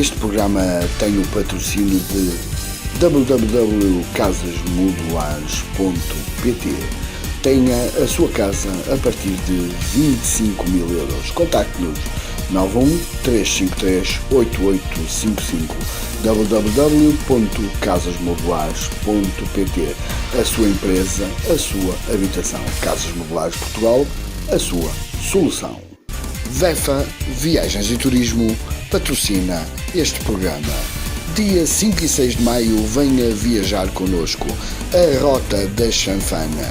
Este programa tem o patrocínio de www.casasmodulares.pt. Tenha a sua casa a partir de 25 mil euros. Contacte-nos 91 353 8855 www.casasmodulares.pt. A sua empresa, a sua habitação. Casas Modulares Portugal, a sua solução. VEFA Viagens e Turismo patrocina este programa. Dia 5 e 6 de maio, venha viajar connosco a Rota da Chanfana.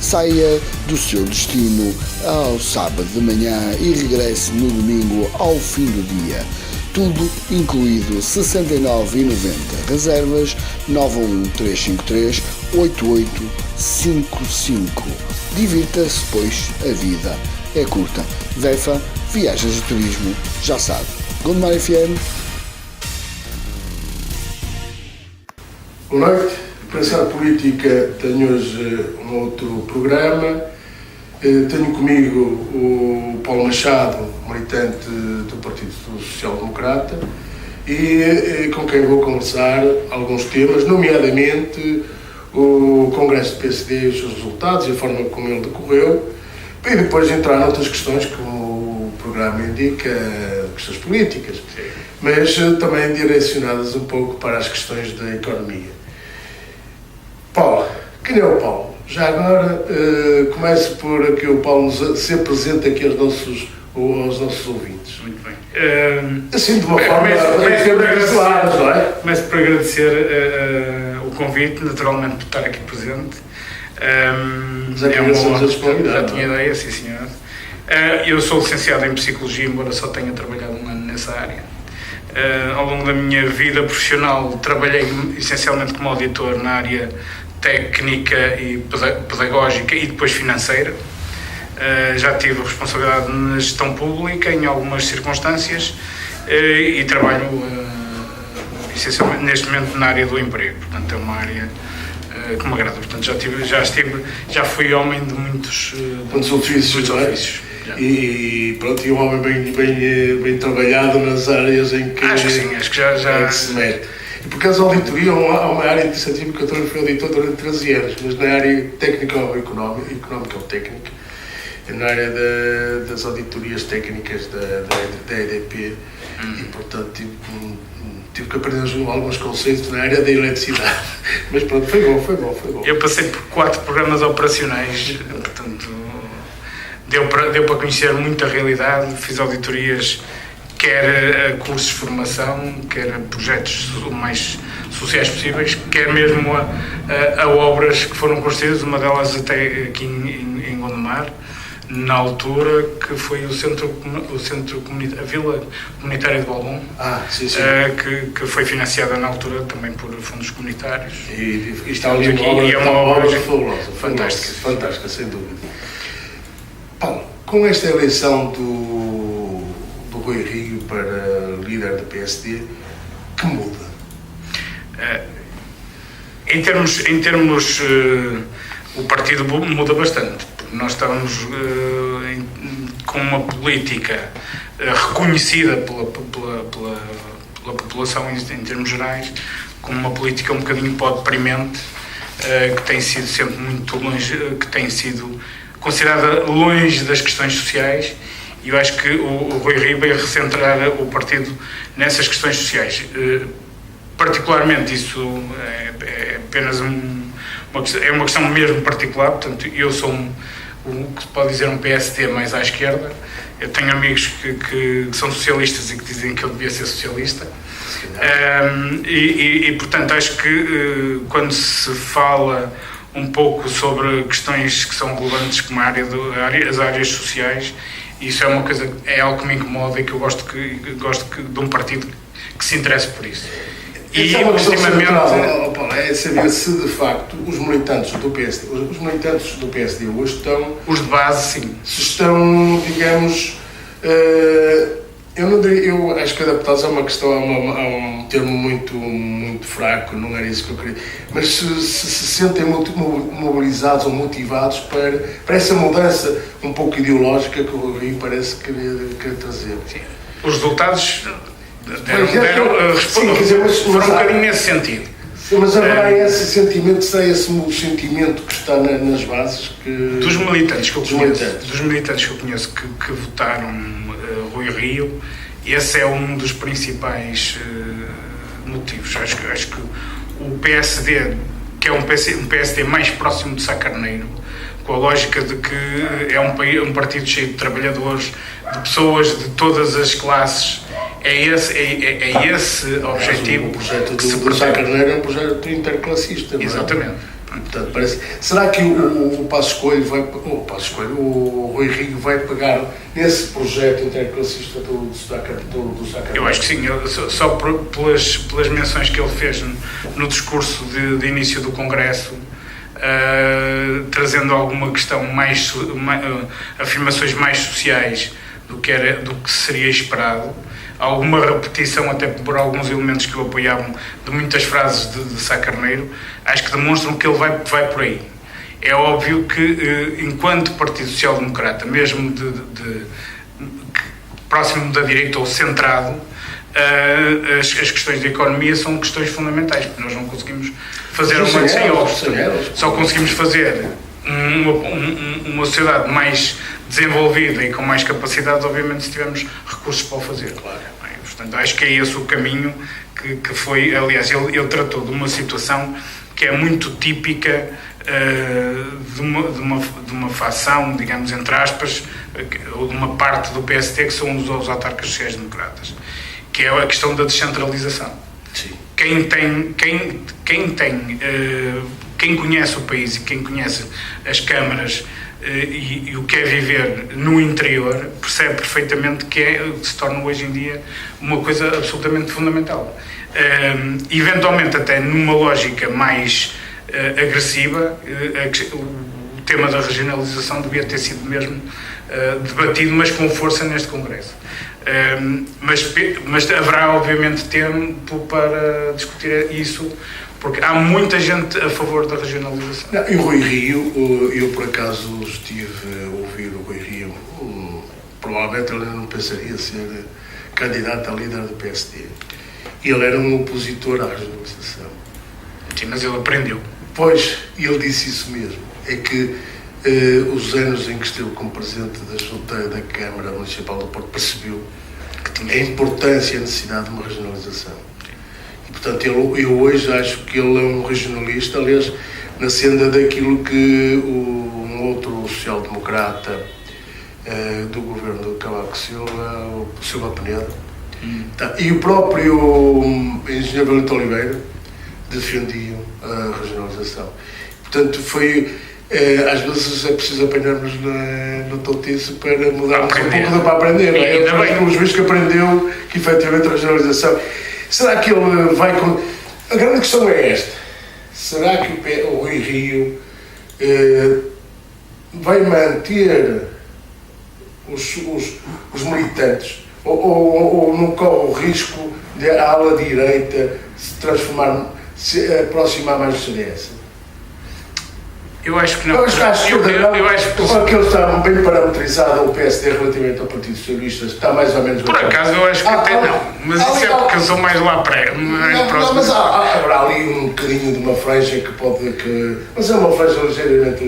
Saia do seu destino ao sábado de manhã e regresse no domingo ao fim do dia. Tudo incluído, 69,90. Reservas 91 353 8855. Divirta-se, pois a vida é curta. VEFA Viagens e Turismo, já sabe. Gondomar FM. Boa noite. Pensar Política, tenho hoje um outro programa. Tenho comigo o Paulo Machado, militante do Partido Social Democrata, e com quem vou conversar alguns temas, nomeadamente o Congresso do PSD e os seus resultados e a forma como ele decorreu, e depois entrar noutras questões como o programa indica, questões políticas, mas também direcionadas um pouco para as questões da economia. Paulo, quem é o Paulo? Já agora começo por que o Paulo se apresente aqui aos nossos ouvintes. Muito bem. Assim, de uma forma não é? Começo por agradecer o convite, naturalmente, por estar aqui presente. Já tinha ideia, sim senhor. Eu sou licenciado em Psicologia, embora só tenha trabalhado um ano nessa área. Ao longo da minha vida profissional trabalhei essencialmente como auditor na área técnica e pedagógica e depois financeira. Já tive responsabilidade na gestão pública em algumas circunstâncias e trabalho essencialmente neste momento na área do emprego. Portanto, é uma área que me agrada. Portanto, já fui homem de muitos ofícios. E pronto, e um homem bem trabalhado nas áreas em que, acho que sim, acho que já se mete. E por causa da auditoria, há uma área interessante, porque eu também fui auditor durante 13 anos, mas na área técnica ou económica ou técnica, na área das auditorias técnicas da EDP, e portanto tive que aprender alguns conceitos na área da eletricidade. Mas pronto, foi bom. Eu passei por 4 programas operacionais, portanto deu para conhecer muita realidade. Fiz auditorias, quer a cursos de formação, quer a projetos o mais sociais possíveis, quer mesmo a obras que foram construídas, uma delas até aqui em Gondomar, na altura, que foi o centro comunitário, a Vila Comunitária de Balbom, que foi financiada na altura também por fundos comunitários. E está ali uma obra fabulosa, fantástica, sem dúvida. Paulo, com esta eleição do Rui Rio para líder do PSD, que muda? Em termos o partido muda bastante, porque nós estávamos com uma política reconhecida pela população em termos gerais, como uma política um bocadinho deprimente, que tem sido sempre muito longe, que tem sido considerada longe das questões sociais, e eu acho que o Rui Rio veio recentrar o partido nessas questões sociais. Particularmente, isso é apenas uma questão mesmo particular. Portanto, eu sou o que se pode dizer um PST mais à esquerda. Eu tenho amigos que são socialistas e que dizem que eu devia ser socialista. Portanto, acho que quando se fala um pouco sobre questões que são relevantes como as áreas sociais, isso é algo que me incomoda e que eu gosto de um partido que se interesse por isso. E ultimamente é saber se de facto os militantes do PSD hoje estão, os de base, sim, se estão, digamos, eu acho que adaptados a uma questão, a um termo muito fraco, não era isso que eu queria, mas se sentem mobilizados ou motivados para essa mudança um pouco ideológica que o Rio parece querer trazer. Sim. Os resultados foram um bocadinho nesse sentido. Mas haverá esse sentimento, será esse o sentimento que está nas bases? Dos militantes que eu conheço que votaram Rui Rio, esse é um dos principais motivos. Acho que o PSD, que é um PSD mais próximo de Sá Carneiro, com a lógica de que é um partido cheio de trabalhadores, de pessoas de todas as classes, é esse objetivo. O projeto do Sá Carneiro é um projeto interclassista, não é? Exatamente. Portanto, parece... Será que o Passos Coelho o Rui Rio vai pegar nesse projeto interclassista do Sá Carneiro? Eu acho que sim, só pelas menções que ele fez no discurso de início do Congresso, trazendo alguma questão afirmações mais sociais do que seria esperado, alguma repetição até por alguns elementos que o apoiavam de muitas frases de Sá Carneiro, acho que demonstram que ele vai por aí. É óbvio que, enquanto Partido Social Democrata, mesmo próximo da direita ou centrado, as questões da economia são questões fundamentais, porque nós não conseguimos fazer uma sem ovos. Só conseguimos fazer uma sociedade mais desenvolvida e com mais capacidade, obviamente, se tivermos recursos para o fazer. Claro. Portanto, acho que é esse o caminho que foi. Aliás, ele tratou de uma situação que é muito típica de uma facção, digamos, entre aspas, ou de uma parte do PST, que são os autarcas sociais-democratas, que é a questão da descentralização. Sim. Quem conhece o país e quem conhece as câmaras e o que é viver no interior, percebe perfeitamente que se torna hoje em dia uma coisa absolutamente fundamental. Eventualmente, até numa lógica mais agressiva, o tema da regionalização devia ter sido mesmo debatido, mas com força neste Congresso. Mas haverá obviamente tempo para discutir isso, porque há muita gente a favor da regionalização. E o Rui Rio, eu por acaso estive a ouvir o Rui Rio, provavelmente ele não pensaria ser candidato a líder do PSD. Ele era um opositor à regionalização. Sim, mas ele aprendeu. Pois, ele disse isso mesmo. É que os anos em que esteve como presidente da Câmara Municipal do Porto percebeu que tinha a importância e a necessidade de uma regionalização. E, portanto, eu hoje acho que ele é um regionalista, aliás, na senda daquilo que um outro social-democrata do governo do Cavaco Silva, o Silva Penedo, e o próprio engenheiro Valente Oliveira defendiam a regionalização. Portanto, às vezes é preciso apanharmos no toutiço para mudarmos um pouco para aprender. Não é? Ainda bem, pelos vistos que aprendeu que efetivamente a regionalização. Será que ele vai... A grande questão é esta. Será que o Rui Rio vai manter os militantes ou não corre o risco de a ala direita se aproximar mais do CDS? Eu acho que não. Eu acho que ele está bem parametrizado, o PSD, relativamente ao Partido Socialista, está mais ou menos... Por acaso, eu acho que até não. Mas isso é porque eu sou mais lá próximo. Mas haverá ali um bocadinho de uma franja que pode... Mas é uma franja ligeiramente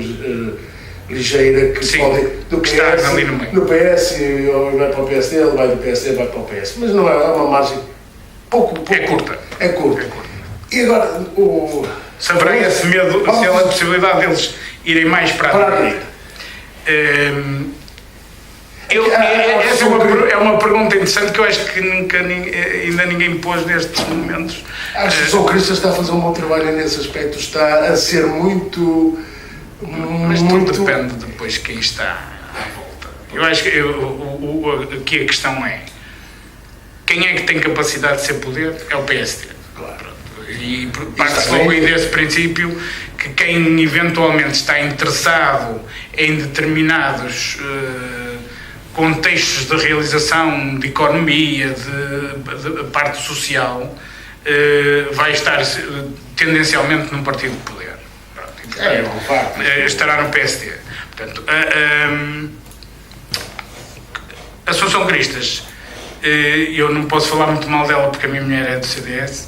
ligeira que sim, pode... Do PS, está ali no meio. No PS, ou vai para o PSD, ele vai do PSD, vai para o PS. Mas não é uma margem... Pouco. É curta. É curta. E agora, se haverá esse medo, se há a possibilidade deles irem mais para a direita. Essa é uma pergunta interessante que eu acho que ainda ninguém pôs nestes momentos. Acho que o São Cristo está a fazer um bom trabalho nesse aspecto, está a ser muito... Mas tudo depende depois de quem está à volta. Eu acho que aqui a questão é: quem é que tem capacidade de ser poder? É o PSD. Claro. E parte-se logo aí desse princípio que quem eventualmente está interessado em determinados contextos de realização de economia, de parte social, vai estar tendencialmente num partido de poder. Estará no PSD. Portanto, Assunção Cristas Eu não posso falar muito mal dela porque a minha mulher é do CDS.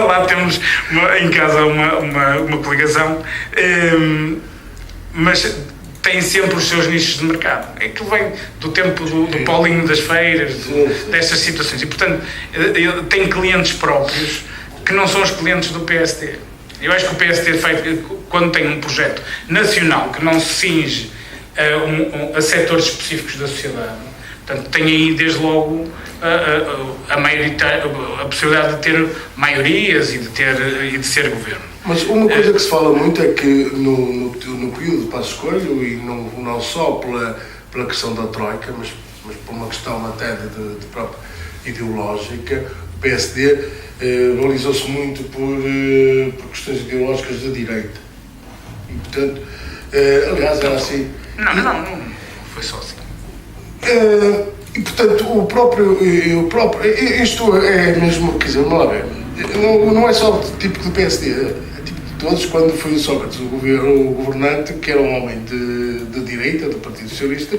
Lá temos em casa uma coligação, mas tem sempre os seus nichos de mercado. Aquilo vem do tempo do Paulinho das feiras, destas situações. E, portanto, tem clientes próprios que não são os clientes do PSD. Eu acho que o PSD, quando tem um projeto nacional que não se cinge a setores específicos da sociedade, portanto, tem aí desde logo a possibilidade de ter maiorias e de ser governo. Mas uma coisa que se fala muito é que no período de Passos Coelho, e não só pela questão da Troika, mas por uma questão até de própria ideológica, o PSD balizou-se muito por questões ideológicas da direita. E, portanto, aliás, era assim. Não foi só assim. E, portanto, o próprio isto é mesmo, quer dizer, vamos lá ver, não é só do tipo do PSD, é tipo de todos. Quando foi o Sócrates o governante, que era um homem de direita, do Partido Socialista,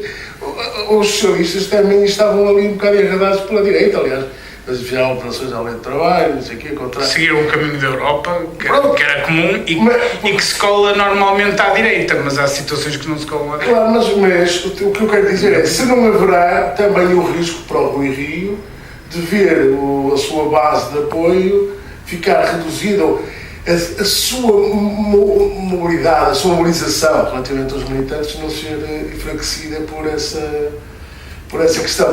os socialistas também estavam ali um bocado enredados pela direita, aliás. Mas fizeram operações à lei de trabalho, não sei o quê, contrário. Seguiram o caminho da Europa, que era comum e que se cola normalmente à direita, mas há situações que não se colam à direita. Claro, mas o que eu quero dizer é, se não haverá também o risco para o Rui Rio de ver a sua base de apoio ficar reduzida, a sua mobilidade, a sua mobilização relativamente aos militantes não ser enfraquecida por essa questão.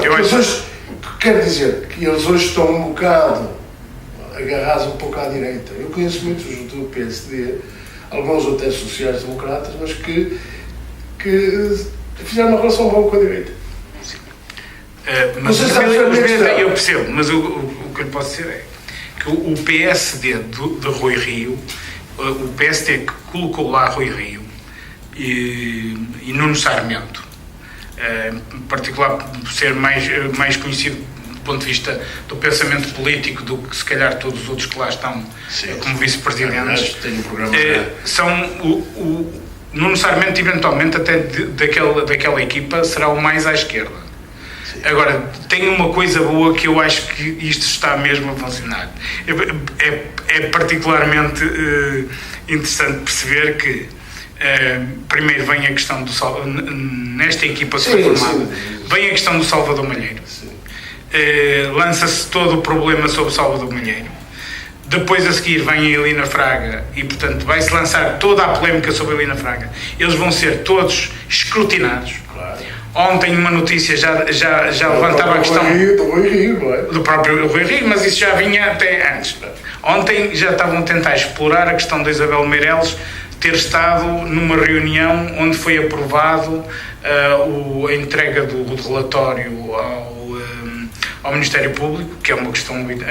Quer dizer que eles hoje estão um bocado agarrados um pouco à direita. Eu conheço muitos do PSD, alguns até sociais-democratas, mas que fizeram uma relação boa com a direita. Sim. Eu percebo, mas o que eu lhe posso dizer é que o PSD de Rui Rio, o PSD que colocou lá Rui Rio e Nuno Sarmento, em particular por ser mais conhecido do ponto de vista do pensamento político do que se calhar todos os outros que lá estão, como vice-presidentes, são o Nuno Sarmento eventualmente até daquela equipa será o mais à esquerda. Sim. Agora, tem uma coisa boa que eu acho que isto está mesmo a funcionar. É particularmente interessante perceber que primeiro vem a questão do nesta equipa que foi formada, vem a questão do Salvador Malheiro. Lança-se todo o problema sobre o Salvador Malheiro. Depois a seguir vem a Helena Fraga e, portanto, vai-se lançar toda a polémica sobre a Helena Fraga. Eles vão ser todos escrutinados. Claro. Ontem uma notícia já levantava a questão do próprio Rui Rio, mas isso já vinha até antes. Ontem já estavam a tentar explorar a questão da Isabel Meireles ter estado numa reunião onde foi aprovado a entrega do relatório ao Ministério Público, que é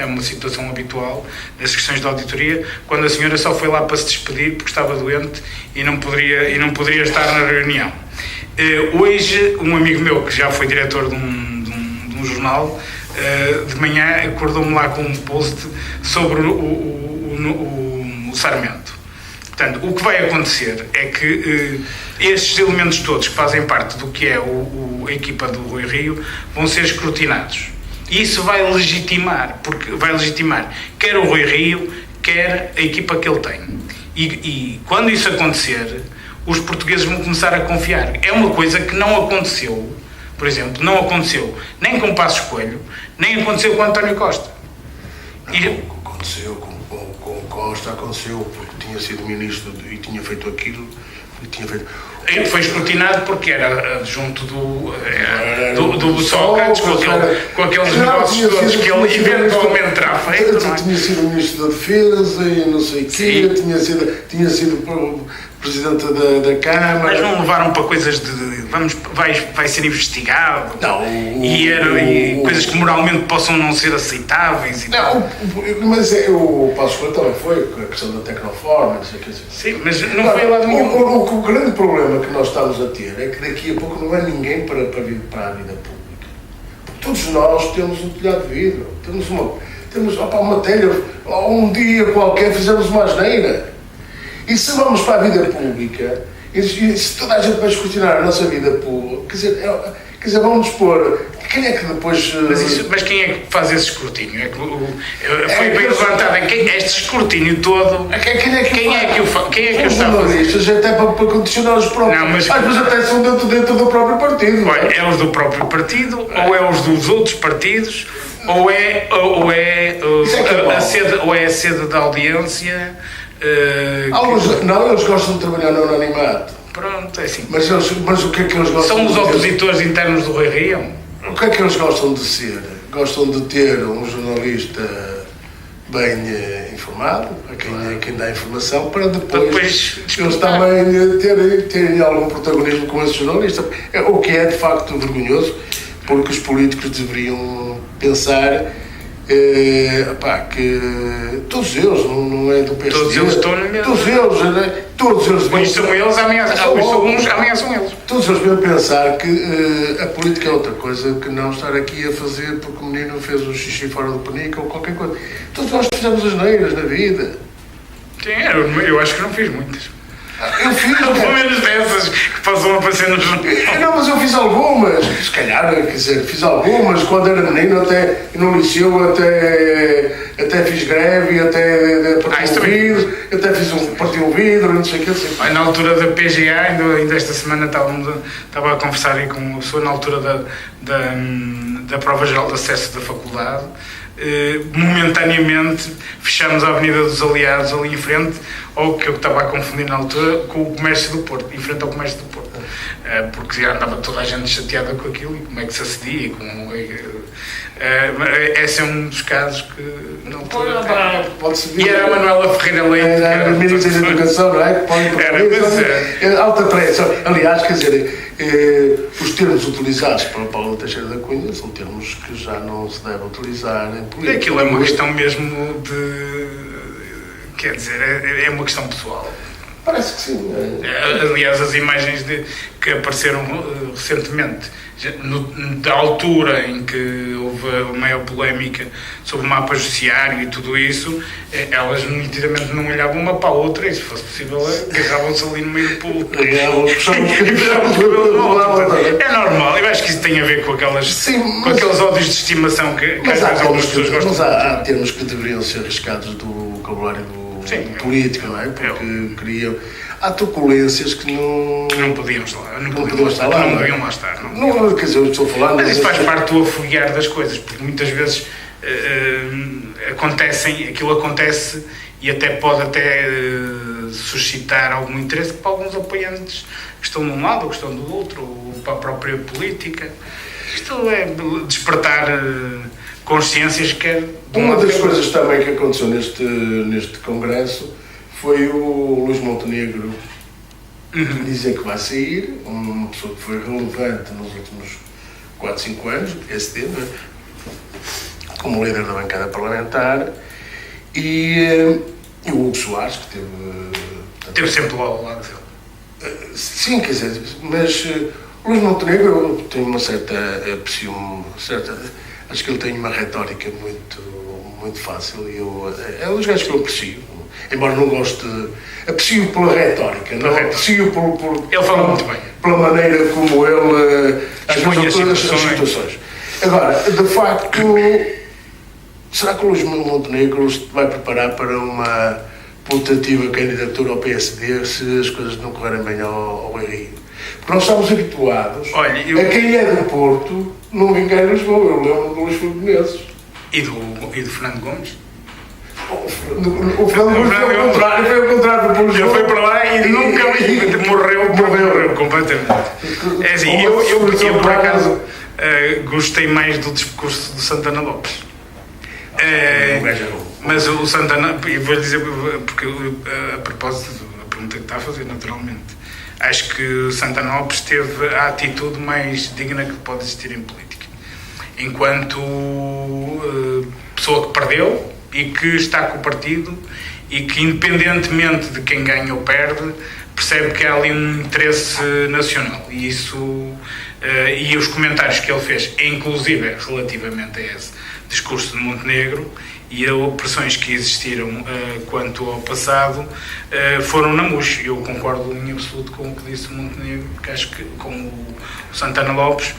uma situação habitual nas questões de auditoria, quando a senhora só foi lá para se despedir porque estava doente e não poderia estar na reunião. Hoje, um amigo meu que já foi diretor de um jornal, de manhã acordou-me lá com um post sobre o Sarmento. Portanto, o que vai acontecer é que estes elementos todos que fazem parte do que é a equipa do Rui Rio vão ser escrutinados. E isso vai legitimar quer o Rui Rio, quer a equipa que ele tem. E quando isso acontecer, os portugueses vão começar a confiar. É uma coisa que não aconteceu, por exemplo, não aconteceu nem com Passos Coelho, nem aconteceu com António Costa. Aconteceu com Costa, aconteceu porque tinha sido ministro e tinha feito aquilo. Ele foi escrutinado porque era junto do Sócrates, com aqueles negócios todos que ele eventualmente terá feito. Tinha sido ministro da Defesa e não sei o quê, tinha sido presidente da Câmara. Mas não levaram para coisas vai ser investigado. Não, e coisas que moralmente possam não ser aceitáveis. Mas o Passos Coelho também foi, com a questão da Tecnoforma, não sei o que. Sim, mas não foi lá nenhum. O grande problema que nós estamos a ter é que daqui a pouco não há ninguém para a vida pública. Porque todos nós temos um telhado de vidro, temos uma telha, um dia qualquer fizemos uma asneira. E se vamos para a vida pública, e se toda a gente vai escrutinar a nossa vida pública, quer Quer dizer, vamos pôr. Quem é que depois. Mas quem é que faz esse escrutínio? Foi bem levantado. Este escrutínio todo. Quem é que o está a fazer? Os jornalistas, até para condicionar os próprios. Não, mas até são dentro do próprio partido. É os do próprio partido, ou é os dos outros partidos, ou é a sede da audiência. Não, eles gostam de trabalhar no anonimato. Pronto, é assim. Mas o que é que eles gostam São de os opositores internos do Rui Rio? O que é que eles gostam de ser? Gostam de ter um jornalista bem informado, a quem dá informação, para depois eles também terem algum protagonismo com esse jornalista. O que é de facto vergonhoso, porque os políticos deveriam pensar que todos eles, não é do PSD, todos eles estão na mesma. Todos eles hoje são eles, amanhã são eles. Todos eles devem pensar que a política é outra coisa que não estar aqui a fazer porque o menino fez um xixi fora do penico ou qualquer coisa. Todos nós fizemos as neiras na vida. Sim, eu acho que não fiz muitas. Eu fiz. Pelo menos dessas que passam a aparecer nos jornais. Não, mas eu fiz algumas. Se calhar, quer dizer, fiz algumas. Quando era menino, até no liceu, até fiz greve, até parti o vidro, até parti o vidro, não sei o que assim. Na altura da PGA, ainda esta semana estava a conversar aí com uma pessoa, na altura da prova geral de acesso da faculdade. Momentaneamente fechamos a Avenida dos Aliados ali em frente, ou que eu estava a confundir na altura, com o Comércio do Porto, em frente ao Comércio do Porto, porque já andava toda a gente chateada com aquilo e como é que se acedia. Esse é um dos casos que na altura e era a Manuela Ferreira Leite, era a Ministra da Educação, não é? Alta pressa. Aliás, quer dizer, os termos utilizados para Paulo Teixeira da Cunha são termos que já não se devem utilizar em política. Aquilo é uma questão mesmo de. Quer dizer, é uma questão pessoal. Parece que sim. Aliás, as imagens que apareceram recentemente, da altura em que houve a maior polémica sobre o mapa judiciário e tudo isso, elas nitidamente não olhavam uma para a outra e, se fosse possível, agarravam-se ali no meio do pulo. É normal, eu acho que isso tem a ver com aqueles ódios de estimação que às vezes algumas pessoas gostam. Mas há termos que deveriam ser arriscados do vocabulário político, não é? Porque criam. Há truculências que não podíamos lá, não deviam lá estar. Não, quer dizer, eu estou falando. Mas isso faz parte do afoguear das coisas, porque muitas vezes aquilo acontece e pode suscitar algum interesse para alguns apoiantes que estão de um lado ou que estão do outro, ou para a própria política. Isto é despertar consciências que é. Uma das coisas também que aconteceu neste congresso foi o Luís Montenegro dizer que vai sair, uma pessoa que foi relevante nos últimos 4, 5 anos, do PSD, não é? Como líder da bancada parlamentar, e o Hugo Soares, que teve sempre lá ao lado dele. Sim, quer dizer, mas o Luís Montenegro tem uma certa acho que ele tem uma retórica muito fácil e é um dos gajos que eu aprecio, embora não goste, aprecio pela retórica, não aprecio ele fala muito bem, pela maneira como ele expõe as situações. Agora, de facto, será que o Luís Montenegro se vai preparar para uma putativa candidatura ao PSD se as coisas não correrem bem ao Rio? Porque nós estamos habituados a quem é do Porto não vingar em Lisboa. Eu lembro do Luís Filipe Menezes. E do Fernando Gomes? O Fernando Gomes foi ao contrário do Lisboa. Ele foi para lá e nunca morreu completamente. É assim, eu por acaso gostei mais do discurso do Santana Lopes. Mas o Santana, eu vou-lhe dizer, porque a propósito da pergunta que está a fazer, naturalmente, acho que o Santana Lopes teve a atitude mais digna que pode existir em política. Enquanto pessoa que perdeu e que está com o partido e que, independentemente de quem ganha ou perde, percebe que há ali um interesse nacional. E isso, e os comentários que ele fez, inclusive relativamente a esse discurso de Montenegro e a opressões que existiram quanto ao passado, foram na mousse. Eu concordo em absoluto com o que disse o Montenegro, porque acho que com o Santana Lopes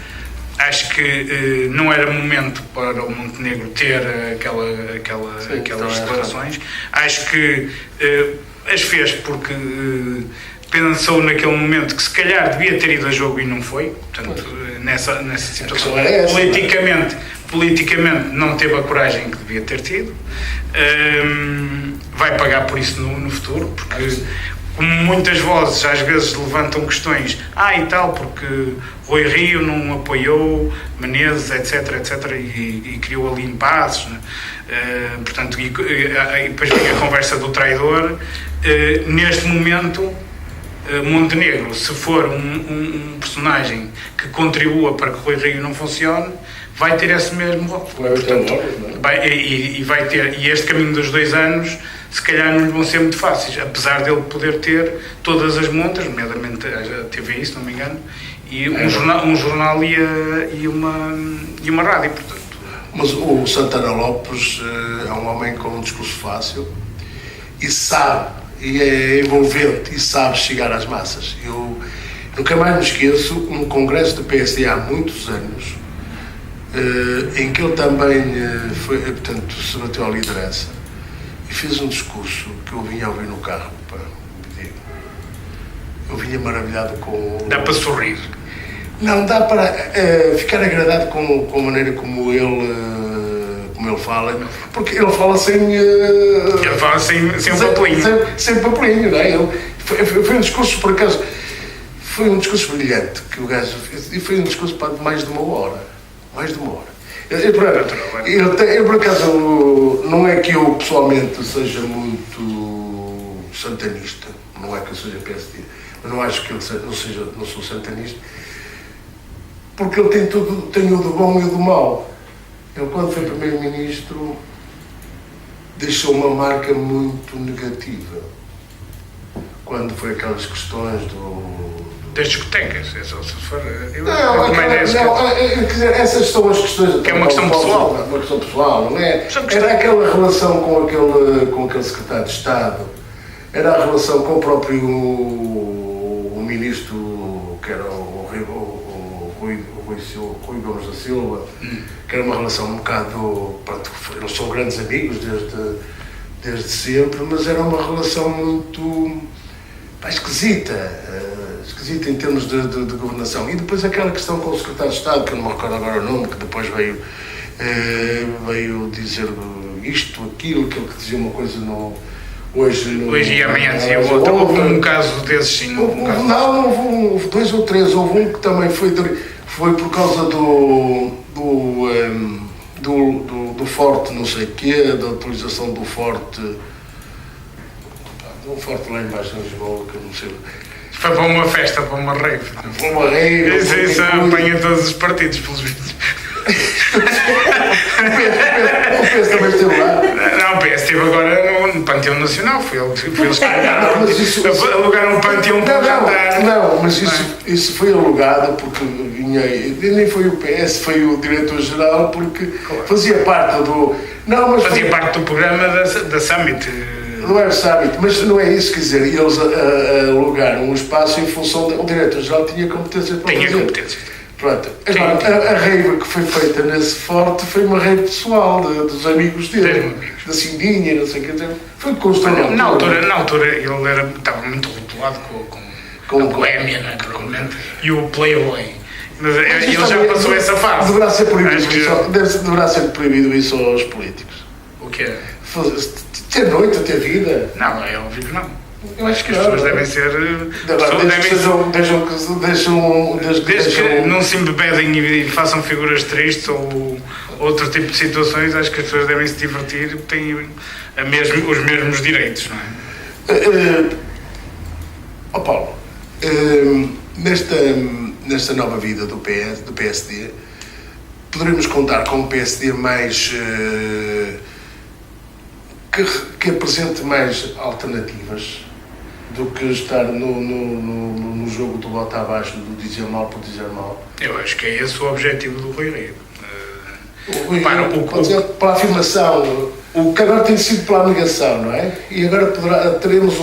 Acho que não era momento para o Montenegro ter aquelas declarações. Acho que as fez porque pensou naquele momento que se calhar devia ter ido a jogo e não foi. Portanto, nessa situação, politicamente não teve a coragem que devia ter tido. Vai pagar por isso no futuro, porque como muitas vozes às vezes levantam questões e tal, porque Rui Rio não apoiou Menezes, etc, e criou ali impasses, né? Portanto, e depois vem a conversa do traidor. Neste momento, Montenegro, se for um personagem que contribua para que Rui Rio não funcione, vai ter esse mesmo voto. Portanto, vai ter, e este caminho dos 2 anos se calhar não lhe vão ser muito fáceis, apesar dele poder ter todas as montas, nomeadamente a TVI, se não me engano, e um jornal e uma rádio, portanto. Mas o Santana Lopes é um homem com um discurso fácil e sabe, e é envolvente, e sabe chegar às massas. Eu nunca mais me esqueço um congresso do PSD há muitos anos, em que ele também se bateu à liderança e fez um discurso que eu vinha a ouvir no carro. Eu vinha maravilhado com... Dá para sorrir. Não, dá para ficar agradado com a maneira como ele fala, porque ele fala sem... ele fala sem um papelinho. Sem papelinho, não é? Foi um discurso, por acaso, foi um discurso brilhante que o gajo fez, e foi um discurso de mais de uma hora. Eu, por acaso, não é que eu pessoalmente seja muito santanista, não é que eu seja PSD, mas não acho que eu não sou santanista, porque ele tem o do bom e o do mau. Ele, quando foi primeiro-ministro, deixou uma marca muito negativa. Quando foi aquelas questões das discotecas, essas são as questões que é uma questão pessoal. Uma questão pessoal, não é? Era aquela relação com aquele secretário de Estado, era a relação com o próprio ministro, que era o Rui Gomes da Silva, que era uma relação um bocado... Eles são grandes amigos desde sempre, mas era uma relação muito esquisita em termos de governação. E depois aquela questão com o secretário de Estado, que eu não me recordo agora o nome, que depois veio dizer isto, aquilo, que ele dizia uma coisa hoje e amanhã dizia outra. Houve um caso desses, sim. Houve 2 ou 3. Houve um que também foi por causa do forte, não sei o quê, da utilização do forte lá embaixo em Lisboa, que eu não sei. Foi para uma festa, para uma rave. Isso apanha todos os partidos, pelos vistos. O PS também esteve lá. Não, o PS esteve agora no Panteão Nacional. Foi eles que alugaram o Panteão para jantar. Não, mas isso foi alugado porque nem foi o PS, foi o diretor-geral, porque fazia parte do... Fazia parte do programa da Summit. Não é o Summit, mas não é isso, quer dizer, eles alugaram um espaço em função o diretor-geral tinha competência para fazer. Competência. Pronto. Agora, a rave que foi feita nesse forte foi uma rave pessoal dos amigos dele, da Cindinha e não sei o que, foi construído. Na altura ele estava muito rotulado com a boémia, naturalmente, e o Playboy. Mas ele já passou essa fase. Deverá ser proibido isso aos políticos. O quê? Ter noite, ter vida. Não, é óbvio que não. Eu acho que as pessoas devem ser... Desde que não se embebedem e façam figuras tristes ou outro tipo de situações, acho que as pessoas devem se divertir e têm os mesmos direitos, não é? Paulo, nesta nova vida do PSD, poderemos contar com um PSD mais... que apresente mais alternativas do que estar no jogo do bota abaixo, do dizer mal por dizer mal. Eu acho que é esse o objetivo do Rui Rio. Para a afirmação, o que agora tem sido pela negação, não é? E agora teremos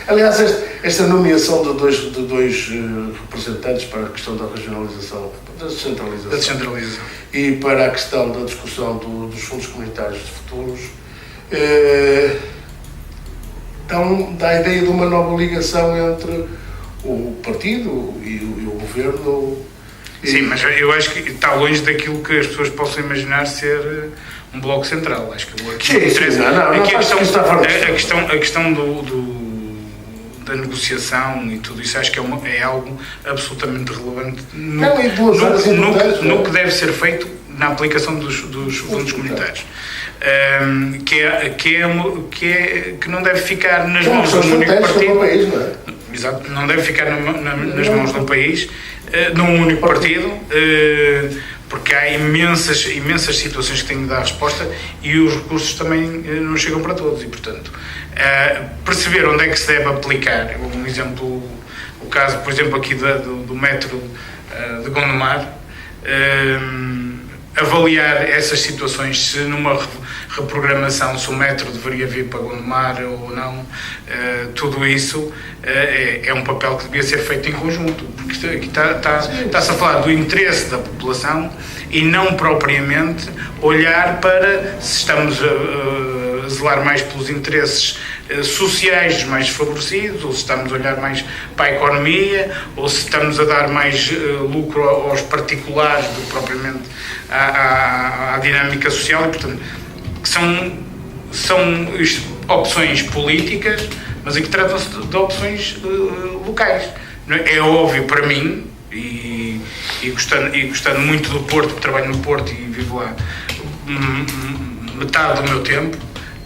Aliás, esta nomeação de dois representantes para a questão da regionalização, da descentralização, e para a questão da discussão dos fundos comunitários de futuros, dá a ideia de uma nova ligação entre o partido e o governo. Sim, mas eu acho que está longe daquilo que as pessoas possam imaginar ser um bloco central. Acho que a questão da negociação e tudo isso, acho que é algo absolutamente relevante no que deve ser feito na aplicação dos fundos comunitários. Que não deve ficar nas mãos de um único partido. Exato, não deve ficar nas mãos de um país, de um único partido, porque há imensas situações que têm de dar resposta e os recursos também não chegam para todos e, portanto, perceber onde é que se deve aplicar. Um exemplo, o caso, por exemplo, aqui do metro de Gondomar, avaliar essas situações, se numa reprogramação, se o metro deveria vir para Gondomar ou não, tudo isso é um papel que devia ser feito em conjunto, porque aqui está-se a falar do interesse da população e não propriamente olhar para se estamos a zelar mais pelos interesses sociais dos mais desfavorecidos, ou se estamos a olhar mais para a economia, ou se estamos a dar mais lucro aos particulares do que propriamente à dinâmica social, e, portanto, são opções políticas, mas aqui tratam-se de opções locais. É óbvio para mim, e gostando muito do Porto, porque trabalho no Porto e vivo lá metade do meu tempo,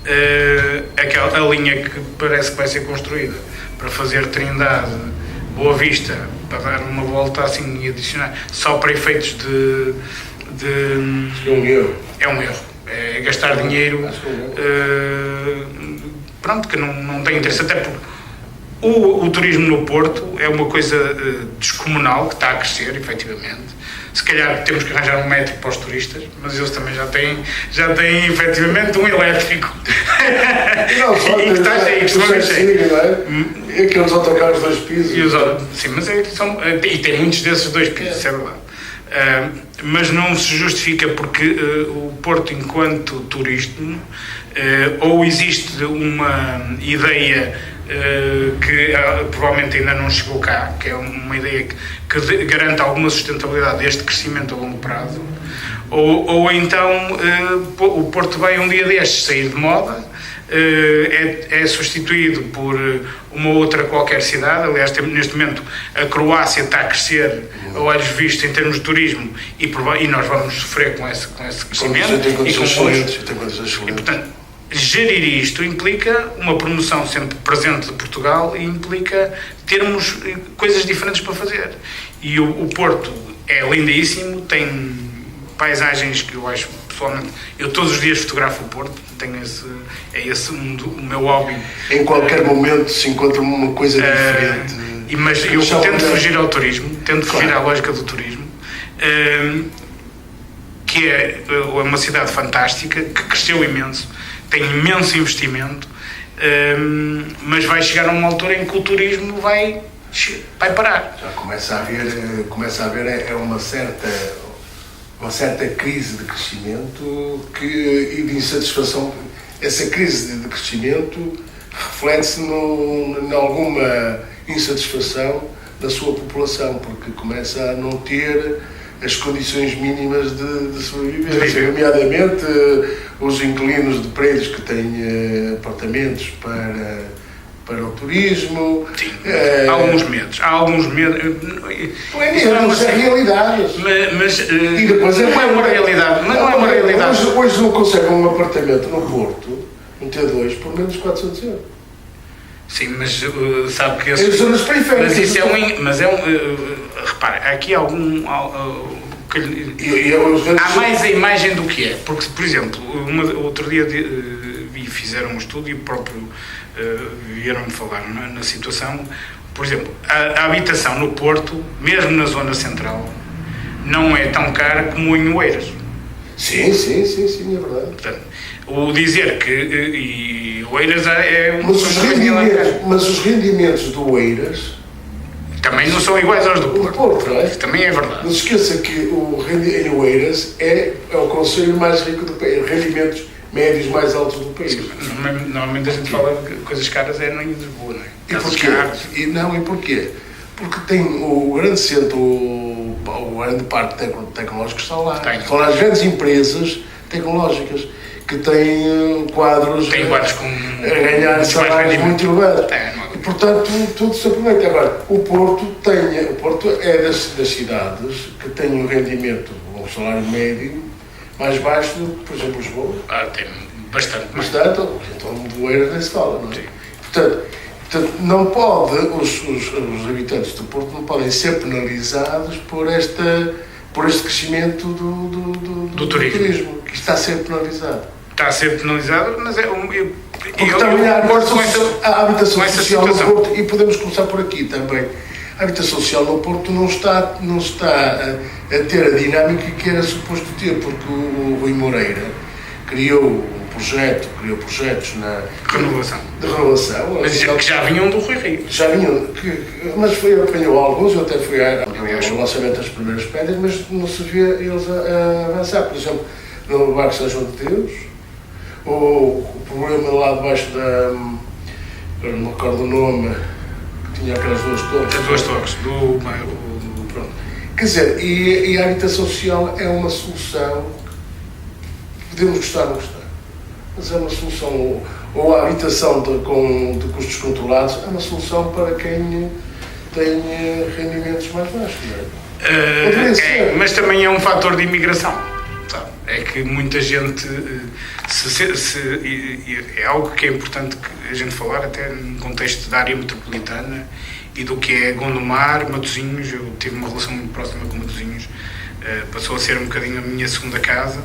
a linha que parece que vai ser construída para fazer Trindade, Boa Vista, para dar uma volta assim e adicionar, só para efeitos é um erro. É um erro. É gastar dinheiro pronto, que não tem interesse, até porque o turismo no Porto é uma coisa descomunal, que está a crescer, efetivamente. Se calhar temos que arranjar um métrico para os turistas, mas eles também já têm efetivamente um elétrico. Não, só e que está cheio, não é? E aqueles autocarros de 2 pisos. Sim, mas e tem muitos desses 2 pisos, isso é verdade. Mas não se justifica porque o Porto, enquanto turismo, ou existe uma ideia que provavelmente ainda não chegou cá, que é uma ideia que garante alguma sustentabilidade deste crescimento a longo prazo, ou então o Porto vai um dia destes sair de moda, é substituído por uma outra qualquer cidade. Aliás, neste momento a Croácia está a crescer a olhos vistos em termos de turismo e nós vamos sofrer com esse crescimento e portanto, gerir isto implica uma promoção sempre presente de Portugal e implica termos coisas diferentes para fazer. E o Porto é lindíssimo, tem paisagens que eu acho, pessoalmente, eu todos os dias fotografo o Porto, tenho o meu hobby. Em qualquer momento se encontra uma coisa diferente. Mas eu tento fugir ao turismo, tento fugir à lógica do turismo, que é uma cidade fantástica, que cresceu imenso, tem imenso investimento, mas vai chegar a uma altura em que o turismo vai parar. Já começa a haver uma certa crise de crescimento e de insatisfação. Essa crise de crescimento reflete-se em alguma insatisfação da sua população, porque começa a não ter as condições mínimas de sobrevivência, nomeadamente os inquilinos de prédios que têm apartamentos para o turismo. Sim, há alguns medos. Isso é realidade. E depois não é uma realidade. Mas não é uma realidade. Hoje não consegue um apartamento no Porto, um T2, por menos de 400 euros. Sim, mas sabe que isso repara, aqui há mais a imagem do que é, porque, por exemplo, outro dia fizeram um estudo e próprio vieram-me falar na situação. Por exemplo, a habitação no Porto, mesmo na zona central, não é tão cara como em Oeiras. Sim, é verdade. Portanto, o dizer que e o Oeiras é um... Mas os rendimentos do Oeiras também não são iguais aos do Porto. Não é? Também é verdade. Não se esqueça que em Oeiras é o concelho mais rico do país, rendimentos médios mais altos do país. Normalmente a gente fala de coisas caras é em Lisboa, não é? E porquê? E porquê? Porque tem o grande centro, o grande parque tecnológico está lá. São as grandes empresas tecnológicas que têm quadros com a ganhar salários muito elevados. E, portanto, tudo se aproveita. Agora, o Porto é das cidades que têm um rendimento, um salário médio mais baixo do que, por exemplo, Lisboa. Tem bastante. Então do Oeiras nem se fala, não é? Sim. Portanto, não pode, os habitantes do Porto não podem ser penalizados por este crescimento do turismo, que está a ser penalizado. Está a ser penalizado, mas é porque também a habitação social no Porto, e podemos começar por aqui também. A habitação social no Porto não está a ter a dinâmica que era suposto ter, porque o Rui Moreira criou projetos de renovação. Mas que já vinham do Rui Rio. Mas apanhou alguns, eu até fui ao lançamento das primeiras pedras, mas não se via eles a avançar. Por exemplo, no Barco São João de Deus, o problema lá debaixo eu não me recordo o nome, que tinha aquelas duas torres. As duas torres, pronto. Quer dizer, e a habitação social é uma solução, podemos gostar ou não gostar, mas é uma solução, ou a habitação de custos controlados, é uma solução para quem tem rendimentos mais baixos, não é? Mas também é um fator de imigração, sabe? É que muita gente, é algo que é importante a gente falar, até no contexto da área metropolitana e do que é Gondomar, Matosinhos. Eu tive uma relação muito próxima com Matosinhos, passou a ser um bocadinho a minha segunda casa,